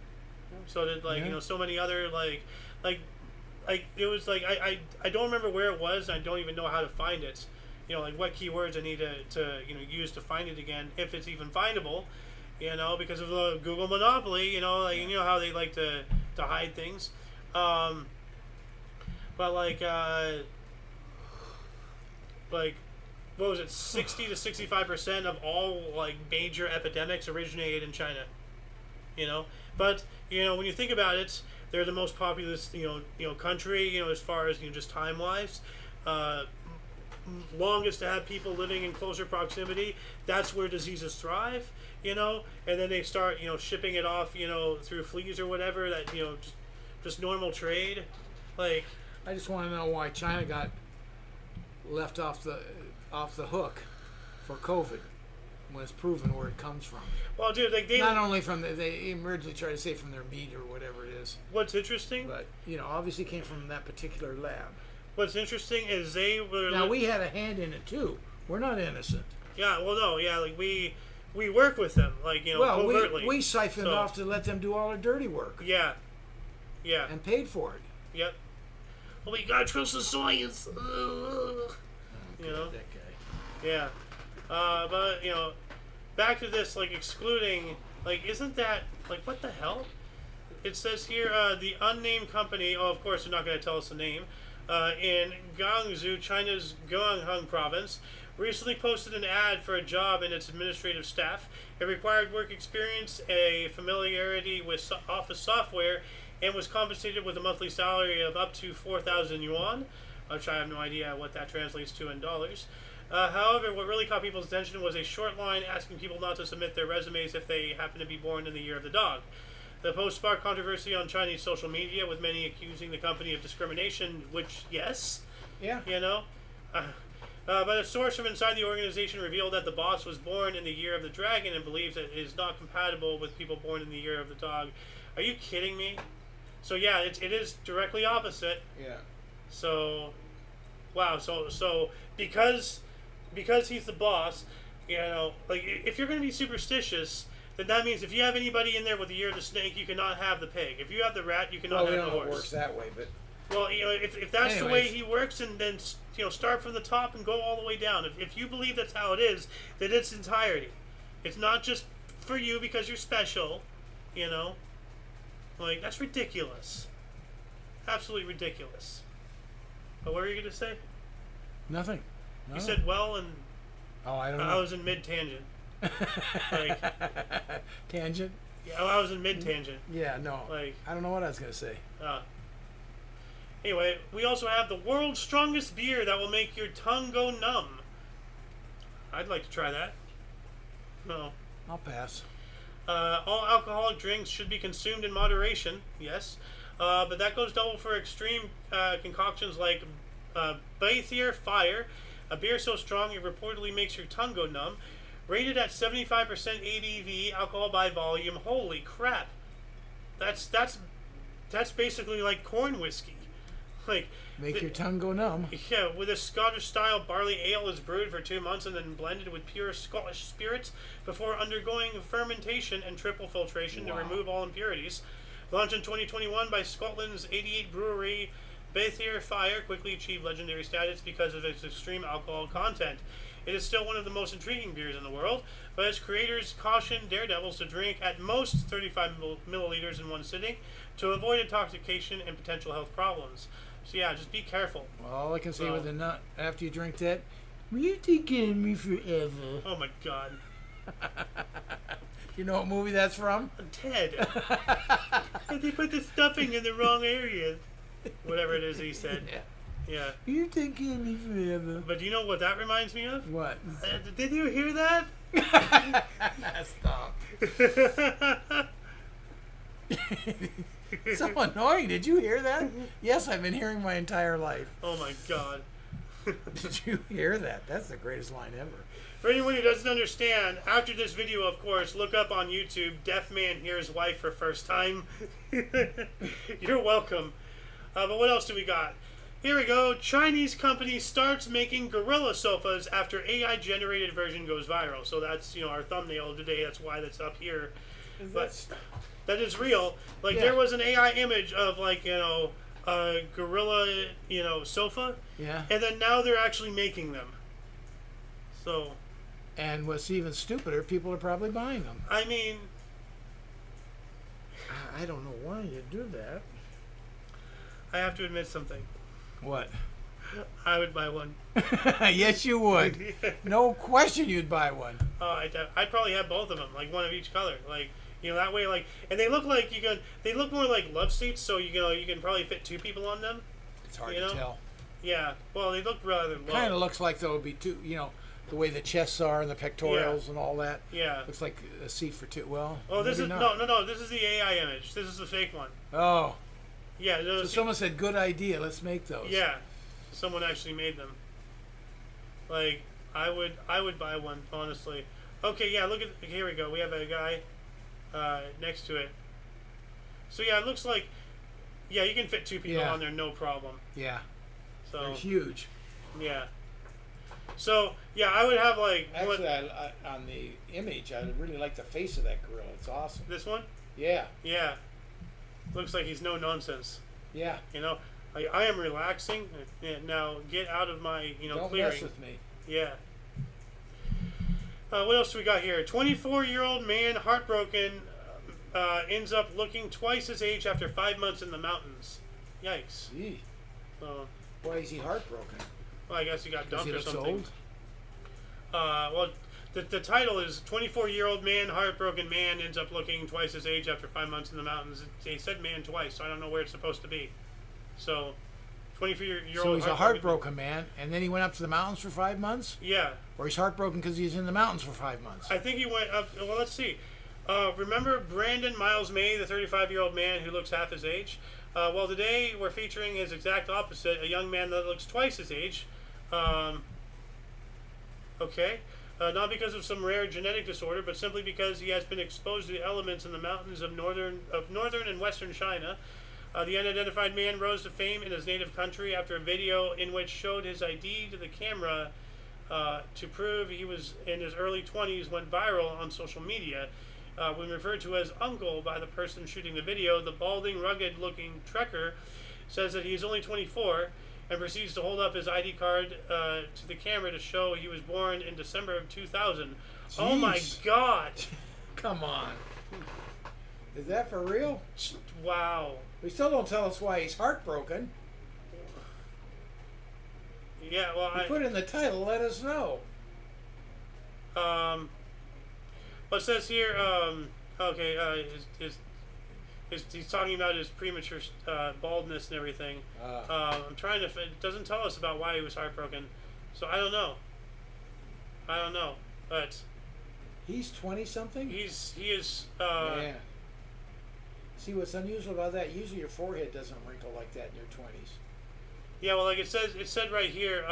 So did you know, so many other like it was like I don't remember where it was. And I don't even know how to find it. You know, like what keywords I need to you know use to find it again, if it's even findable. You know, because of the Google monopoly. You know, like you know how they like to hide things. But like what was it? 60 to 65% of all like major epidemics originated in China. You know, but you know when you think about it, they're the most populous you know country. You know, as far as just time wise, longest to have people living in closer proximity. That's where diseases thrive. You know, and then they start shipping it off through fleas or whatever. That just normal trade, like. I just want to know why China got left off the hook for COVID when it's proven where it comes from. Well, dude, like they not only from they originally tried to say from their meat or whatever it is. What's interesting, but obviously came from that particular lab. What's interesting is they were. Now we had a hand in it too. We're not innocent. Yeah, well, no, yeah, like we work with them, like covertly. we siphoned off to let them do all the dirty work. Yeah, yeah, and paid for it. Yep. Well, we gotta trust the science. Oh, you know that guy. Yeah, but back to this, like excluding, like isn't that like what the hell? It says here the unnamed company. Oh, of course they're not gonna tell us the name. In Guangzhou, China's Guangdong province, recently posted an ad for a job in its administrative staff. It required work experience, a familiarity with office software, and was compensated with a monthly salary of up to 4,000 yuan, which I have no idea what that translates to in dollars. However, what really caught people's attention was a short line asking people not to submit their resumes if they happen to be born in the year of the dog. The post sparked controversy on Chinese social media, with many accusing the company of discrimination, which, yes, yeah, but a source from inside the organization revealed that the boss was born in the year of the dragon and believes that it is not compatible with people born in the year of the dog. Are you kidding me? So yeah, it is directly opposite. Yeah. So, wow. So because he's the boss, like if you're going to be superstitious, then that means if you have anybody in there with the year of the snake, you cannot have the pig. If you have the rat, you cannot have the horse. It works that way, but Well, if that's the way he works, and then start from the top and go all the way down. If you believe that's how it is, then it's entirety. It's not just for you because you're special, Like, that's ridiculous. Absolutely ridiculous. But what were you gonna say? Nothing. No. You said well, and I don't know. I was in mid tangent. Like, tangent. Yeah, I was in mid tangent. Yeah, no. Like, I don't know what I was gonna say. Anyway, we also have the world's strongest beer that will make your tongue go numb. I'd like to try that. No. I'll pass. All alcoholic drinks should be consumed in moderation. Yes. But that goes double for extreme concoctions like Baythier Fire, a beer so strong it reportedly makes your tongue go numb. Rated at 75% ABV, alcohol by volume. Holy crap! That's basically like corn whiskey. Like, make your tongue go numb. Yeah, with a Scottish-style barley ale is brewed for 2 months and then blended with pure Scottish spirits before undergoing fermentation and triple filtration to remove all impurities. Launched in 2021 by Scotland's 88 brewery, Baythier Fire quickly achieved legendary status because of its extreme alcohol content. It is still one of the most intriguing beers in the world, but its creators caution daredevils to drink at most 35 milliliters in one sitting to avoid intoxication and potential health problems. So yeah, just be careful. Well, all I can say with a nut after you drink that, will you take care of me forever? Oh my God. You know what movie that's from? Ted. They put the stuffing in the wrong areas. Whatever it is he said. Yeah. You take care of me forever. But do you know what that reminds me of? What? Did you hear that? Stop. So annoying. Did you hear that? Yes, I've been hearing my entire life. Oh my God. Did you hear that? That's the greatest line ever. For anyone who doesn't understand, after this video, of course, look up on YouTube, Deaf Man Hears Wife for First Time. You're welcome. But what else do we got? Here we go. Chinese company starts making gorilla sofas after AI-generated version goes viral. So that's, our thumbnail of today. That's why that's up here. But that is real. Like, there was an AI image of, like, a gorilla, sofa. Yeah. And then now they're actually making them. So. And what's even stupider, people are probably buying them. I mean, I don't know why you do that. I have to admit something. What? I would buy one. Yes, you would. No question you'd buy one. I'd probably have both of them, like one of each color. Like, that way, like, and they look like they look more like love seats, so you can probably fit 2 people on them. It's hard to tell. Yeah. Well, they look rather low. Kind of looks like there would be 2, the way the chests are and the pectorals and all that. Yeah. Looks like a seat for 2. Well, oh, this is not. No. This is the AI image. This is the fake one. Oh. Yeah. So someone said, "Good idea. Let's make those." Yeah. Someone actually made them. Like, I would buy one, honestly. Okay. Yeah. Look at here we go. We have a guy next to it. So yeah, it looks like you can fit 2 people on there, no problem. Yeah. So they're huge. Yeah. So yeah, I would have like actually on the image, I really like the face of that gorilla. It's awesome. This one? Yeah. Yeah. Looks like he's no nonsense. Yeah. I am relaxing. Now get out of my Don't clearing. mess with me. Yeah. What else do we got here? 24-year-old man heartbroken ends up looking twice his age after 5 months in the mountains. Yikes. Gee. Why is he heartbroken? Well, I guess he got dumped or something. Old? Well, the title is 24-year-old man, heartbroken man, ends up looking twice his age after 5 months in the mountains. They said man twice, so I don't know where it's supposed to be. So, 24-year-old. So he's a heartbroken man, and then he went up to the mountains for 5 months? Yeah. Or he's heartbroken because he's in the mountains for 5 months? I think he went up. Well, let's see. Remember Brandon Miles May, the 35-year-old man who looks half his age? Well, today we're featuring his exact opposite, a young man that looks twice his age. Okay. Not because of some rare genetic disorder, but simply because he has been exposed to the elements in the mountains of northern and western China. The unidentified man rose to fame in his native country after a video in which showed his ID to the camera to prove he was in his early 20s went viral on social media. When referred to as uncle by the person shooting the video, the balding, rugged-looking trekker says that he's only 24 and proceeds to hold up his ID card to the camera to show he was born in December of 2000. Jeez. Oh my God. Come on. Is that for real? Wow. We still don't tell us why he's heartbroken. Yeah, well, You put it in the title, let us know. What it says here, he's talking about his premature baldness and everything. I'm trying to, it doesn't tell us about why he was heartbroken. So I don't know. But He's 20-something? he is, Yeah. See, what's unusual about that, usually your forehead doesn't wrinkle like that in your 20s. yeah, well, like it said right here,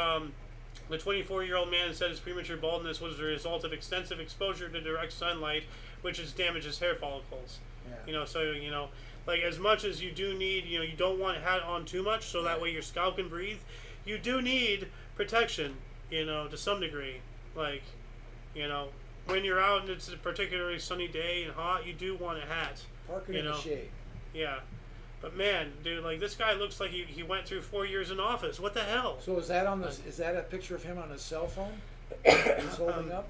the 24-year-old man said his premature baldness was the result of extensive exposure to direct sunlight, which has damaged his hair follicles. Yeah. So, like as much as you do need, you don't want it hat on too much, so that way your scalp can breathe. You do need protection, to some degree. Like, when you're out and it's a particularly sunny day and hot, you do want a hat. Park it in the shade. Yeah. But man, dude, like this guy looks like he went through 4 years in office. What the hell? So is that is that a picture of him on his cell phone? He's holding up?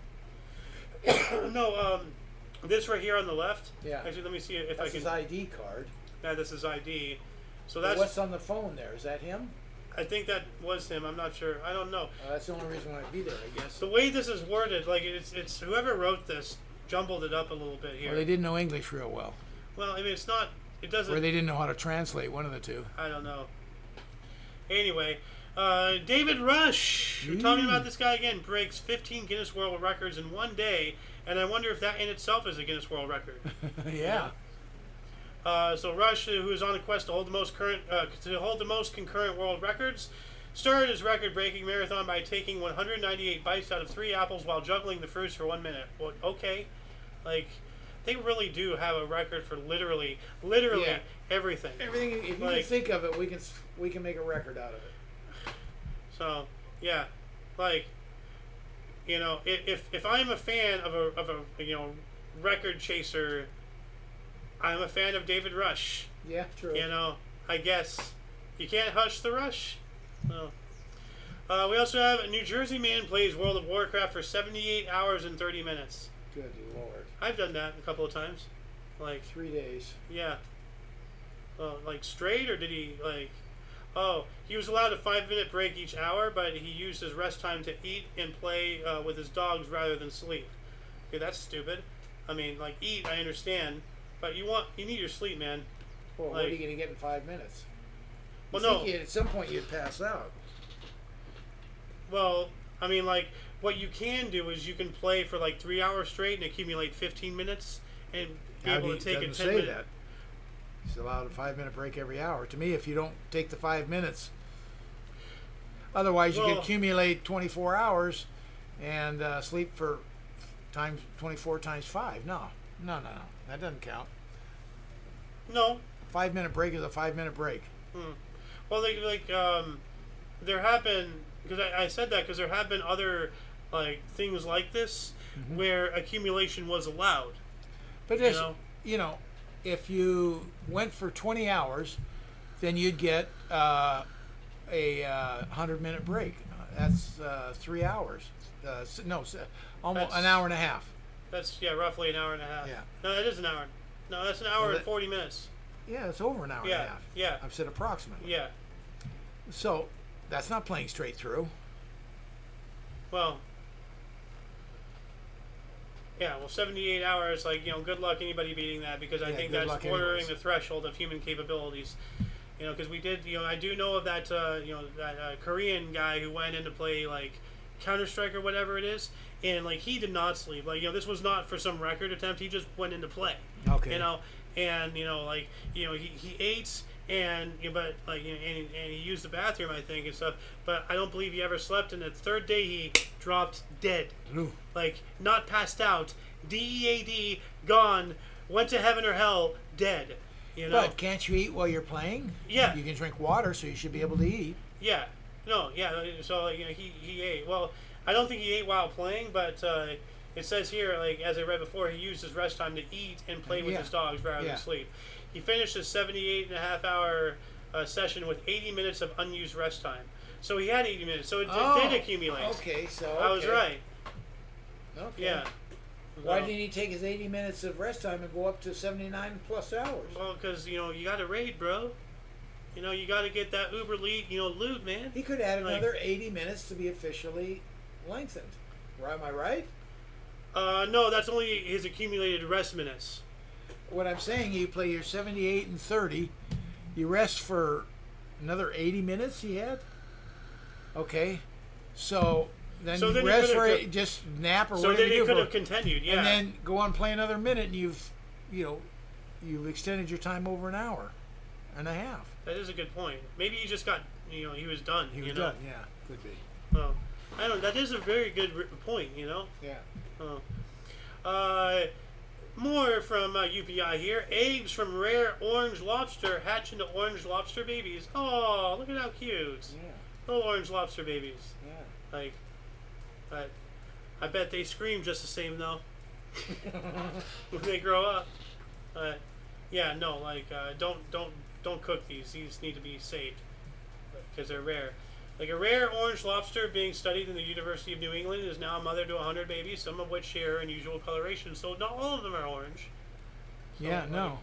No, this right here on the left. Yeah. Actually, let me see if That's I can. his ID card. Yeah, this is ID. So But that's. what's on the phone there? Is that him? I think that was him. I'm not sure. I don't know. That's the only reason why I'd be there, I guess. The way this is worded, like it's whoever wrote this jumbled it up a little bit here. Or they didn't know English real well. Well, I mean, it's not. It doesn't. Or they didn't know how to translate, one of the two. I don't know. Anyway, David Rush. We're talking about this guy again. Breaks 15 Guinness World Records in one day, and I wonder if that in itself is a Guinness World Record. Yeah. So Rush, who is on a quest to hold the most concurrent world records, started his record-breaking marathon by taking 198 bites out of 3 apples while juggling the fruits for 1 minute. Well, okay, like they really do have a record for literally Yeah. everything. Everything, if you can think of it, we can make a record out of it. So yeah, like if I'm a fan of a record chaser, I'm a fan of David Rush. Yeah, true. I guess you can't hush the rush. No. We also have a New Jersey man plays World of Warcraft for 78 hours and 30 minutes. Good Lord. I've done that a couple of times. Like 3 days. Yeah. Like straight, or did he like? Oh, he was allowed a 5-minute break each hour, but he used his rest time to eat and play with his dogs rather than sleep. Okay, that's stupid. I mean, like eat, I understand, but you need your sleep, man. Well, what are you gonna get in 5 minutes? Well, You no. think at some point you'd pass out. Well, I mean, like what you can do is you can play for like 3 hours straight and accumulate 15 minutes and be able to take a 10-minute. That. He's allowed a 5-minute break every hour. To me, if you don't take the 5 minutes, otherwise you can accumulate 24 hours and sleep for 24 times 5. No, that doesn't count. No. A 5-minute break is a 5-minute break. Well, there have been, because I said that because there have been other like things like this where accumulation was allowed. But there's, if you went for 20 hours, then you'd get a 100-minute break. That's 3 hours. Almost an hour and a half. That's roughly an hour and a half. Yeah. No, that is an hour. No, that's an hour and 40 minutes. Yeah, it's over an hour and a half. Yeah. I've said approximately. Yeah. So that's not playing straight through. Well. Yeah, 78 hours, good luck anybody beating that, because I think that's bordering the threshold of human capabilities. Because we did, I do know of that, that Korean guy who went in to play, Counter-Strike or whatever it is, and, he did not sleep. This was not for some record attempt, he just went in to play. Okay. And, he ate, and he used the bathroom, I think, and stuff, but I don't believe he ever slept, and the third day he dropped dead. Ooh. Not passed out, DEAD, gone, went to heaven or hell, dead. But can't you eat while you're playing? Yeah. You can drink water, so you should be able to eat. Yeah. No, yeah, so, he ate. Well, I don't think he ate while playing, but it says here, as I read before, he used his rest time to eat and play with his dogs rather than sleep. He finished his 78.5-hour session with 80 minutes of unused rest time. So he had 80 minutes. So it did accumulate. Okay, so I was right. Okay. Yeah. Why didn't he take his 80 minutes of rest time and go up to 79 plus hours? Well, because, you got to raid, bro. You got to get that Uber elite, loot, man. He could add another 80 minutes to be officially lengthened. Am I right? No, that's only his accumulated rest minutes. What I'm saying, you play your 78 and 30, you rest for another 80 minutes he had? Okay. So then you rest for just nap or whatever. So then he could have continued, yeah. And then go on play another minute and you've extended your time over an hour and a half. That is a good point. Maybe he just got, he was done. He was done, yeah. Could be. Well, I don't know. That is a very good point, Yeah. More from UPI here. Eggs from rare orange lobster hatch into orange lobster babies. Oh, look at how cute. Yeah. Little orange lobster babies. Yeah. Like, I bet they scream just the same though when they grow up. Yeah, no, don't cook these. These need to be saved because they're rare. Like a rare orange lobster being studied in the University of New England is now a mother to 100 babies, some of which share unusual coloration. So not all of them are orange. So, yeah, no.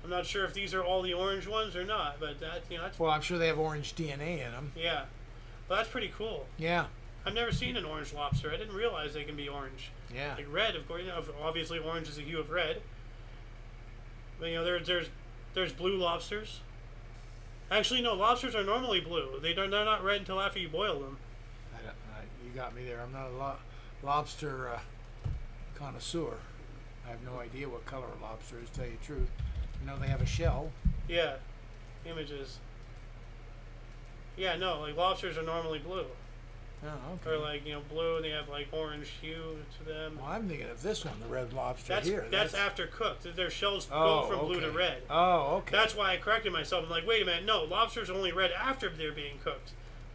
I'm not sure if these are all the orange ones or not, but that's well, I'm sure they have orange DNA in them. Yeah, well, that's pretty cool. Yeah. I've never seen an orange lobster. I didn't realize they can be orange. Yeah. Like red, of course. Obviously, orange is a hue of red. But there's blue lobsters. Actually, no. Lobsters are normally blue. They're not red until after you boil them. You got me there. I'm not a lobster connoisseur. I have no idea what color a lobster is. To tell you the truth, they have a shell. Yeah, images. Yeah, no. Like lobsters are normally blue. Oh, okay. Or blue, and they have orange hue to them. Well, I'm thinking of this one, the red lobster here. That's after cooked. Their shells go from blue to red. Oh, okay. That's why I corrected myself. I'm like, wait a minute, no, lobsters are only red after they're being cooked.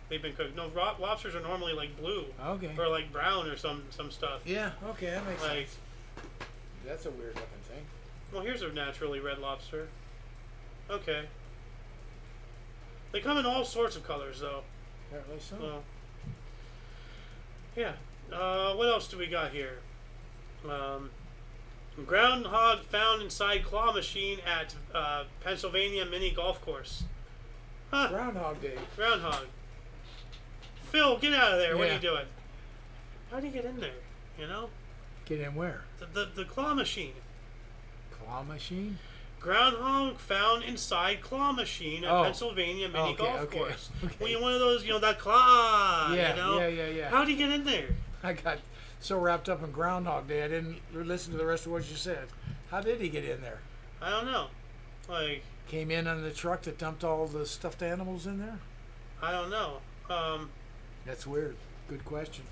They've been cooked. No, lobsters are normally blue. Okay. Or brown or some stuff. Yeah. Okay, that makes sense. That's a weird looking thing. Well, here's a naturally red lobster. Okay. They come in all sorts of colors, though. Apparently so. Yeah. What else do we got here? Groundhog found inside claw machine at Pennsylvania mini golf course. Huh. Groundhog Day. Groundhog. Phil, get out of there. Yeah. What are you doing? How do you get in there? Get in where? The claw machine. Claw machine? Groundhog found inside claw machine at Pennsylvania mini golf course. Okay. Well, one of those, that claw. Yeah. How do you get in there? I got so wrapped up in Groundhog Day, I didn't listen to the rest of what you said. How did he get in there? I don't know. Came in on the truck that dumped all the stuffed animals in there? I don't know. That's weird. Good question.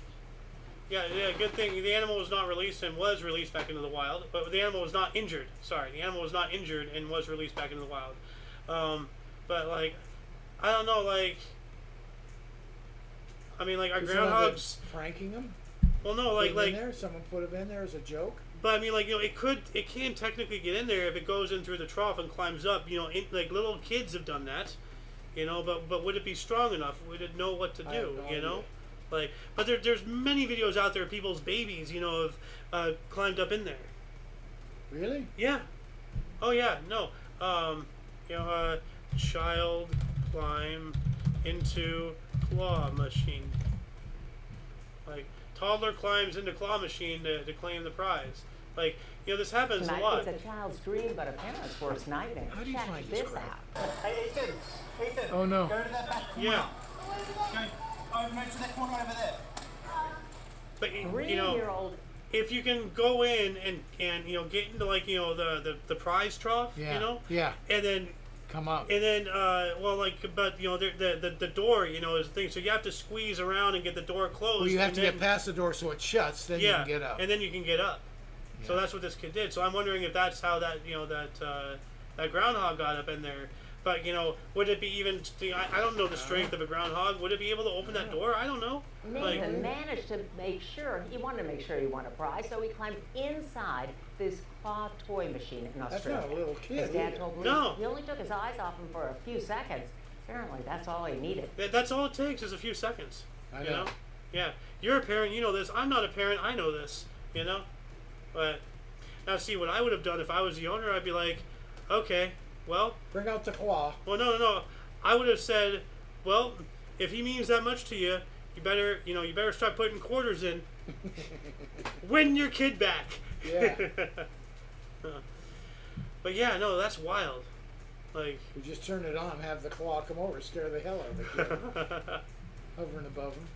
Yeah, good thing the animal was not released and was released back into the wild. But the animal was not injured. Sorry, the animal was not injured and was released back into the wild. But I don't know. Are groundhogs pranking them? Well, no, in there. Someone put him in there as a joke. But it can technically get in there if it goes in through the trough and climbs up. Little kids have done that. But would it be strong enough? Would it know what to do? But there's many videos out there of people's babies, have climbed up in there. Really? Yeah. Oh yeah. No. Child climb into claw machine. Toddler climbs into claw machine to claim the prize. This happens a lot. It's a child's dream, but a parent's worst nightmare. How do you Check find this this crap? out. Hey, Ethan. Oh no. Go to that back corner. Yeah. Go over to that corner over there. But 3-year-old. if you can go in and get into the prize trough, yeah, and then come up, and then the door is the thing, so you have to squeeze around and get the door closed. Well, you have to get past the door so it shuts, then you can get up, and then you can get up. So that's what this kid did. So I'm wondering if that's how that that groundhog got up in there. But would it be even? I don't know the strength of a groundhog. Would it be able to open that door? I don't know. Nathan managed to make sure, he wanted to make sure he won a prize, so he climbed inside this claw toy machine in Australia. That's not a little kid. His dad told police No. he only took his eyes off him for a few seconds. Apparently, that's all he needed. That's all it takes is a few seconds. I know. Yeah. You're a parent. You know this. I'm not a parent. I know this. But now, see, what I would have done if I was the owner, I'd be like, okay, well. Bring out the claw. Well, no. I would have said, well, if he means that much to you, you better start putting quarters in. Win your kid back. Yeah. But yeah, no, that's wild. Like, We just turn it on, have the claw come over, scare the hell out of the kid. Hovering above him.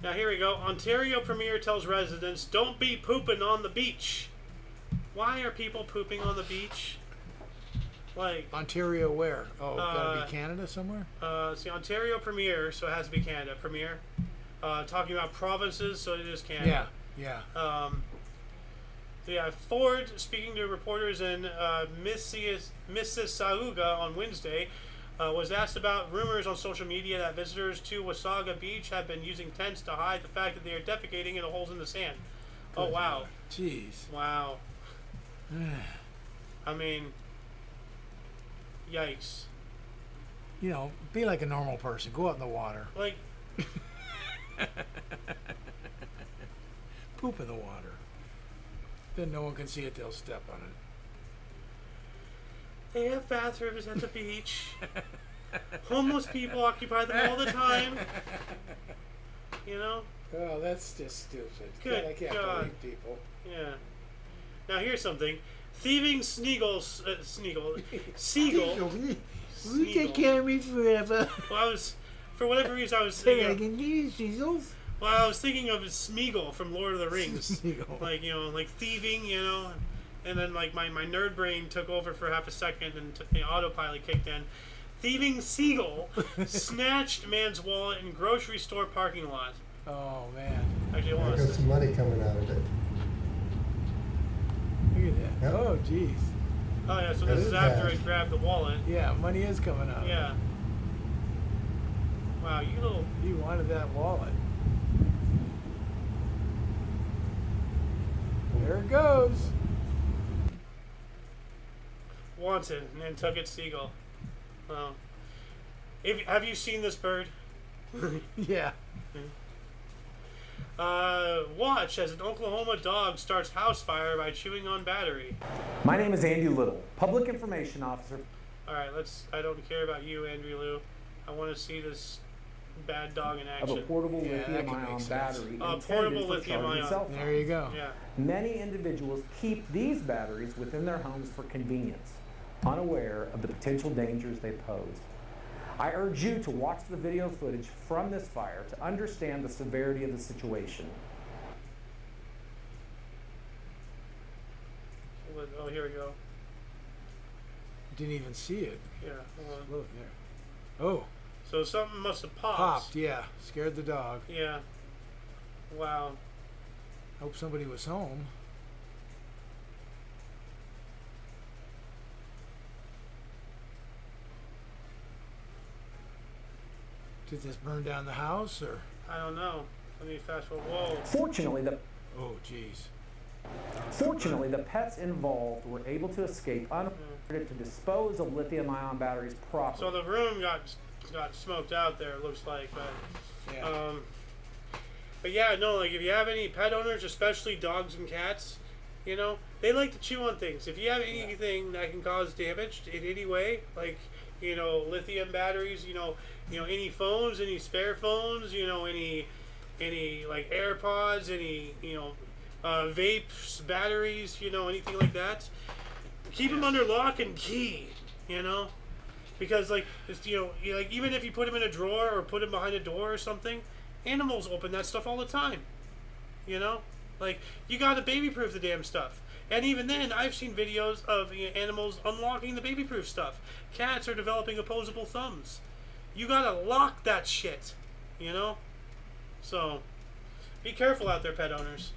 now here we go. Ontario Premier tells residents, don't be pooping on the beach. Why are people pooping on the beach? Like, Ontario where? Oh, gotta be Canada somewhere? see, Ontario Premier, so it has to be Canada. Premier. Talking about provinces, so it is Canada. Yeah. Yeah, Ford, speaking to reporters in Mississauga on Wednesday, was asked about rumors on social media that visitors to Wasaga Beach have been using tents to hide the fact that they are defecating in the holes in the sand. Oh, wow. Jeez. Wow. I mean, yikes. Be like a normal person. Go out in the water. Like, Poop in the water. Then no one can see it, they'll step on it. they have bathrooms at the beach. Homeless people occupy them all the time. Oh, that's just stupid. Good I can't God. believe people. Yeah. Now here's something. Thieving Seagull. You take care of me forever. Well, for whatever reason, I was thinking. Seagulls. Well, I was thinking of Smeagol from Lord of the Rings. Smeagol. Like, like thieving, and then like my nerd brain took over for half a second and the autopilot kicked in. Thieving Seagull snatched man's wallet in grocery store parking lot. Oh man. Actually, I got some money coming out of it. Look at that. Yep. Oh jeez. Oh yeah, so That this is is after bad. I grabbed the wallet. Yeah, money is coming out. Yeah. Wow, you little. You wanted that wallet. There it goes. Wanted Nantucket Seagull. Wow. Have you seen this bird? Yeah. Watch as an Oklahoma dog starts house fire by chewing on battery. My name is Andy Little, Public Information Officer. All right, I don't care about you, Andrew Lou. I want to see this bad dog in Of a action. portable Yeah, that can lithium-ion make battery sense. intended Portable for lithium-ion. charging cell phones. There you go. Yeah. Many individuals keep these batteries within their homes for convenience, unaware of the potential dangers they pose. I urge you to watch the video footage from this fire to understand the severity of the situation. Oh, here we go. Didn't even see it. Yeah. Hold on. Look there. Oh, So something must have popped. popped. Yeah, scared the dog. Yeah. Wow. Hope somebody was home. Did this burn down the house or? I don't know. Let me fast forward. Whoa. Fortunately, Oh, jeez. the pets involved were able to escape unalerted to dispose of lithium-ion batteries properly. So the room got smoked out there. It looks like, but Yeah. but yeah, no. Like if you have any pet owners, especially dogs and cats, they like to chew on things. If you have anything that can cause damage in any way, like lithium batteries, any phones, any spare phones, any like AirPods, any vapes, batteries, anything like that. Keep them under lock and key, because like it's, like even if you put them in a drawer or put them behind a door or something, animals open that stuff all the time. Like you gotta baby-proof the damn stuff. And even then, I've seen videos of animals unlocking the baby-proof stuff. Cats are developing opposable thumbs. You gotta lock that shit, So, be careful out there, pet owners.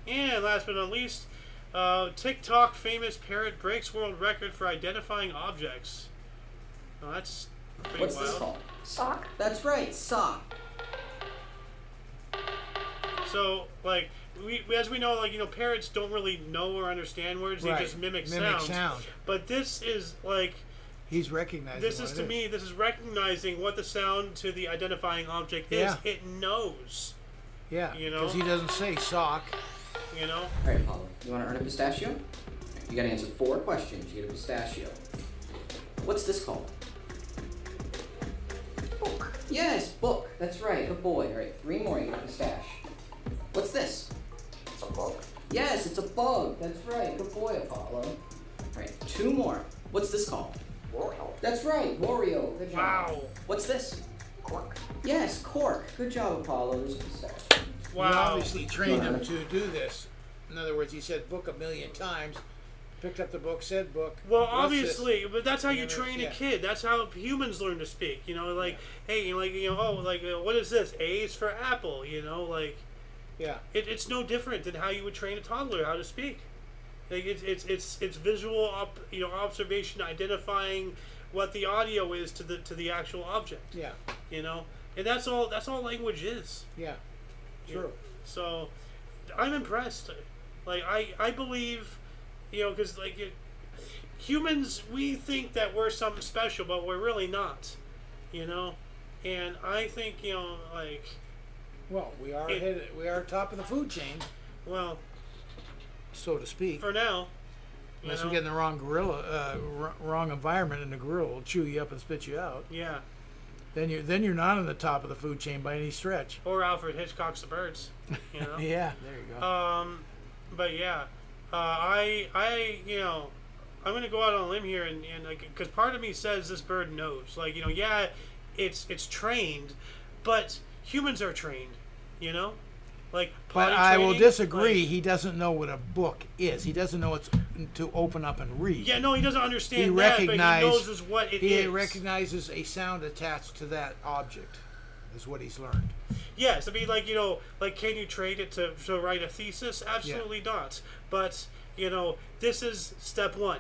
And last but not least, TikTok famous parrot breaks world record for identifying objects. Oh, that's pretty What's wild. this called? Sock? That's right, sock. So, like, as we know, like, parrots don't really know or understand words. Right. They just mimic Mimic sounds. sound. But this is, like... He's recognizing This is, to me, this is recognizing what the sound to the identifying object is. Yeah. It knows. Yeah, You know? because he doesn't say sock. You know? All right, Apollo, you want to earn a pistachio? You got to answer 4 questions. You get a pistachio. What's this called? Book. Yes, book. That's right. Good boy. All right, 3 more. You get a pistache. What's this? It's a book. Yes, it's a bug. That's right. Good boy, Apollo. All right, 2 more. What's this called? Wario. That's right, Wario. Good job. Wow. What's this? Cork. Yes, cork. Good job, Apollo. There's a pistache. Wow. He obviously trained him to do this. In other words, he said book a million times, picked up the book, said book. Well, What's obviously, this? but that's how you Yeah, train yeah. a kid. That's how humans learn to speak. Like, hey, what is this? A is for apple. Like, Yeah. it's no different than how you would train a toddler how to speak. Like, it's visual, observation, identifying what the audio is to the actual object. Yeah. And that's all language is. Yeah. True. So, I'm impressed. Like, I believe, because, like, humans, we think that we're something special, but we're really not, And I think, like... Well, we are top of the food chain, Well, so to speak. for now. Unless we get in the wrong wrong environment, and the gorilla will chew you up and spit you out. Yeah. Then you're not on the top of the food chain by any stretch. Or Alfred Hitchcock's The Birds, Yeah, there you go. But yeah, I'm gonna go out on a limb here, and because part of me says this bird knows, like, yeah, it's trained, but humans are trained, like. But potty I will training, disagree. like- He doesn't know what a book is. He doesn't know it's to open up and read. yeah, no, he doesn't understand He that, but he recognized- knows is what it is. He recognizes a sound attached to that object. Is what he's learned. Yes, I mean, like, like, can you trade it to write a thesis? Absolutely not. But, this is step 1.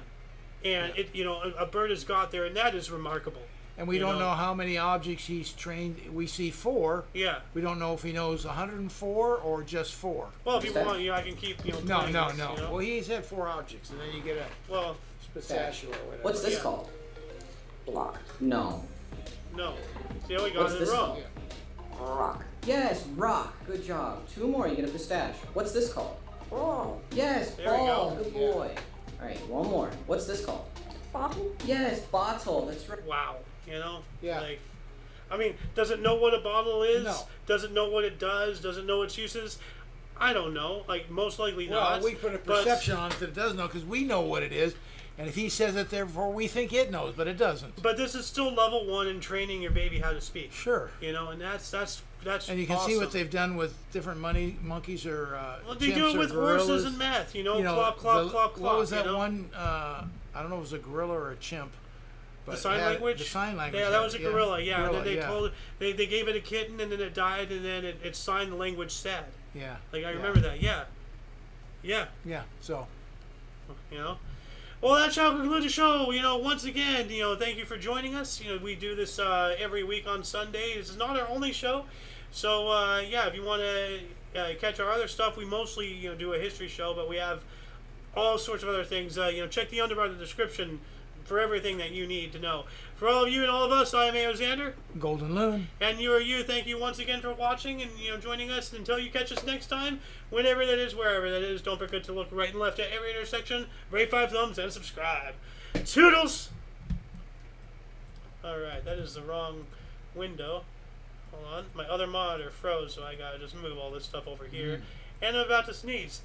And, a bird has got there, and that is remarkable. And we don't know how many objects he's trained. We see 4. Yeah. We don't know if he knows 104 or just 4. Well, if you want, I can keep, No. playing this, Well, he's had 4 objects, and then you get a Well, pistachio or whatever. What's this Yeah. called? Block. No. no. See how we got What's it this wrong. called? Rock. Yes, rock. Good job. 2 more, you get a pistache. What's this called? Ball. Yes, There we ball. go. Good boy. All right, 1 more. What's this called? Bottle. Yes, bottle. That's right. Wow. Yeah. Like, I mean, does it know what a bottle is? No. Does it know what it does? Does it know its uses? I don't know. Like, most likely Well, not. we put a but- perception on it that it does know because we know what it is, and if he says it, therefore we think it knows, but it doesn't. But this is still level 1 in training your baby how to speak. Sure. And that's And you can see what they've done with different monkeys or Well, they chimps do it or with gorillas. horses and meth. Clop, clop, the- clop, clop. What was that one? I don't know if it was a gorilla or a chimp. But The sign had- language? The sign language. Yeah, that was a gorilla. Yeah, and then they yeah. told it, they gave it a kitten, and then it died, and then it signed the language sad. Yeah. Like, I yeah. remember that. Yeah. Yeah. Yeah. So. Well, that shall conclude the show. Once again, thank you for joining us. We do this every week on Sunday. This is not our only show. So, if you want to catch our other stuff, we mostly, do a history show, but we have all sorts of other things. Check the underbar in the description for everything that you need to know. For all of you and all of us, I am Xander. Golden Loon. And you are you. Thank you once again for watching and joining us. And until you catch us next time, whenever that is, wherever that is, don't forget to look right and left at every intersection, rate 5 thumbs, and subscribe. Toodles! Alright, that is the wrong window. Hold on. My other monitor froze, so I gotta just move all this stuff over here. And I'm about to sneeze.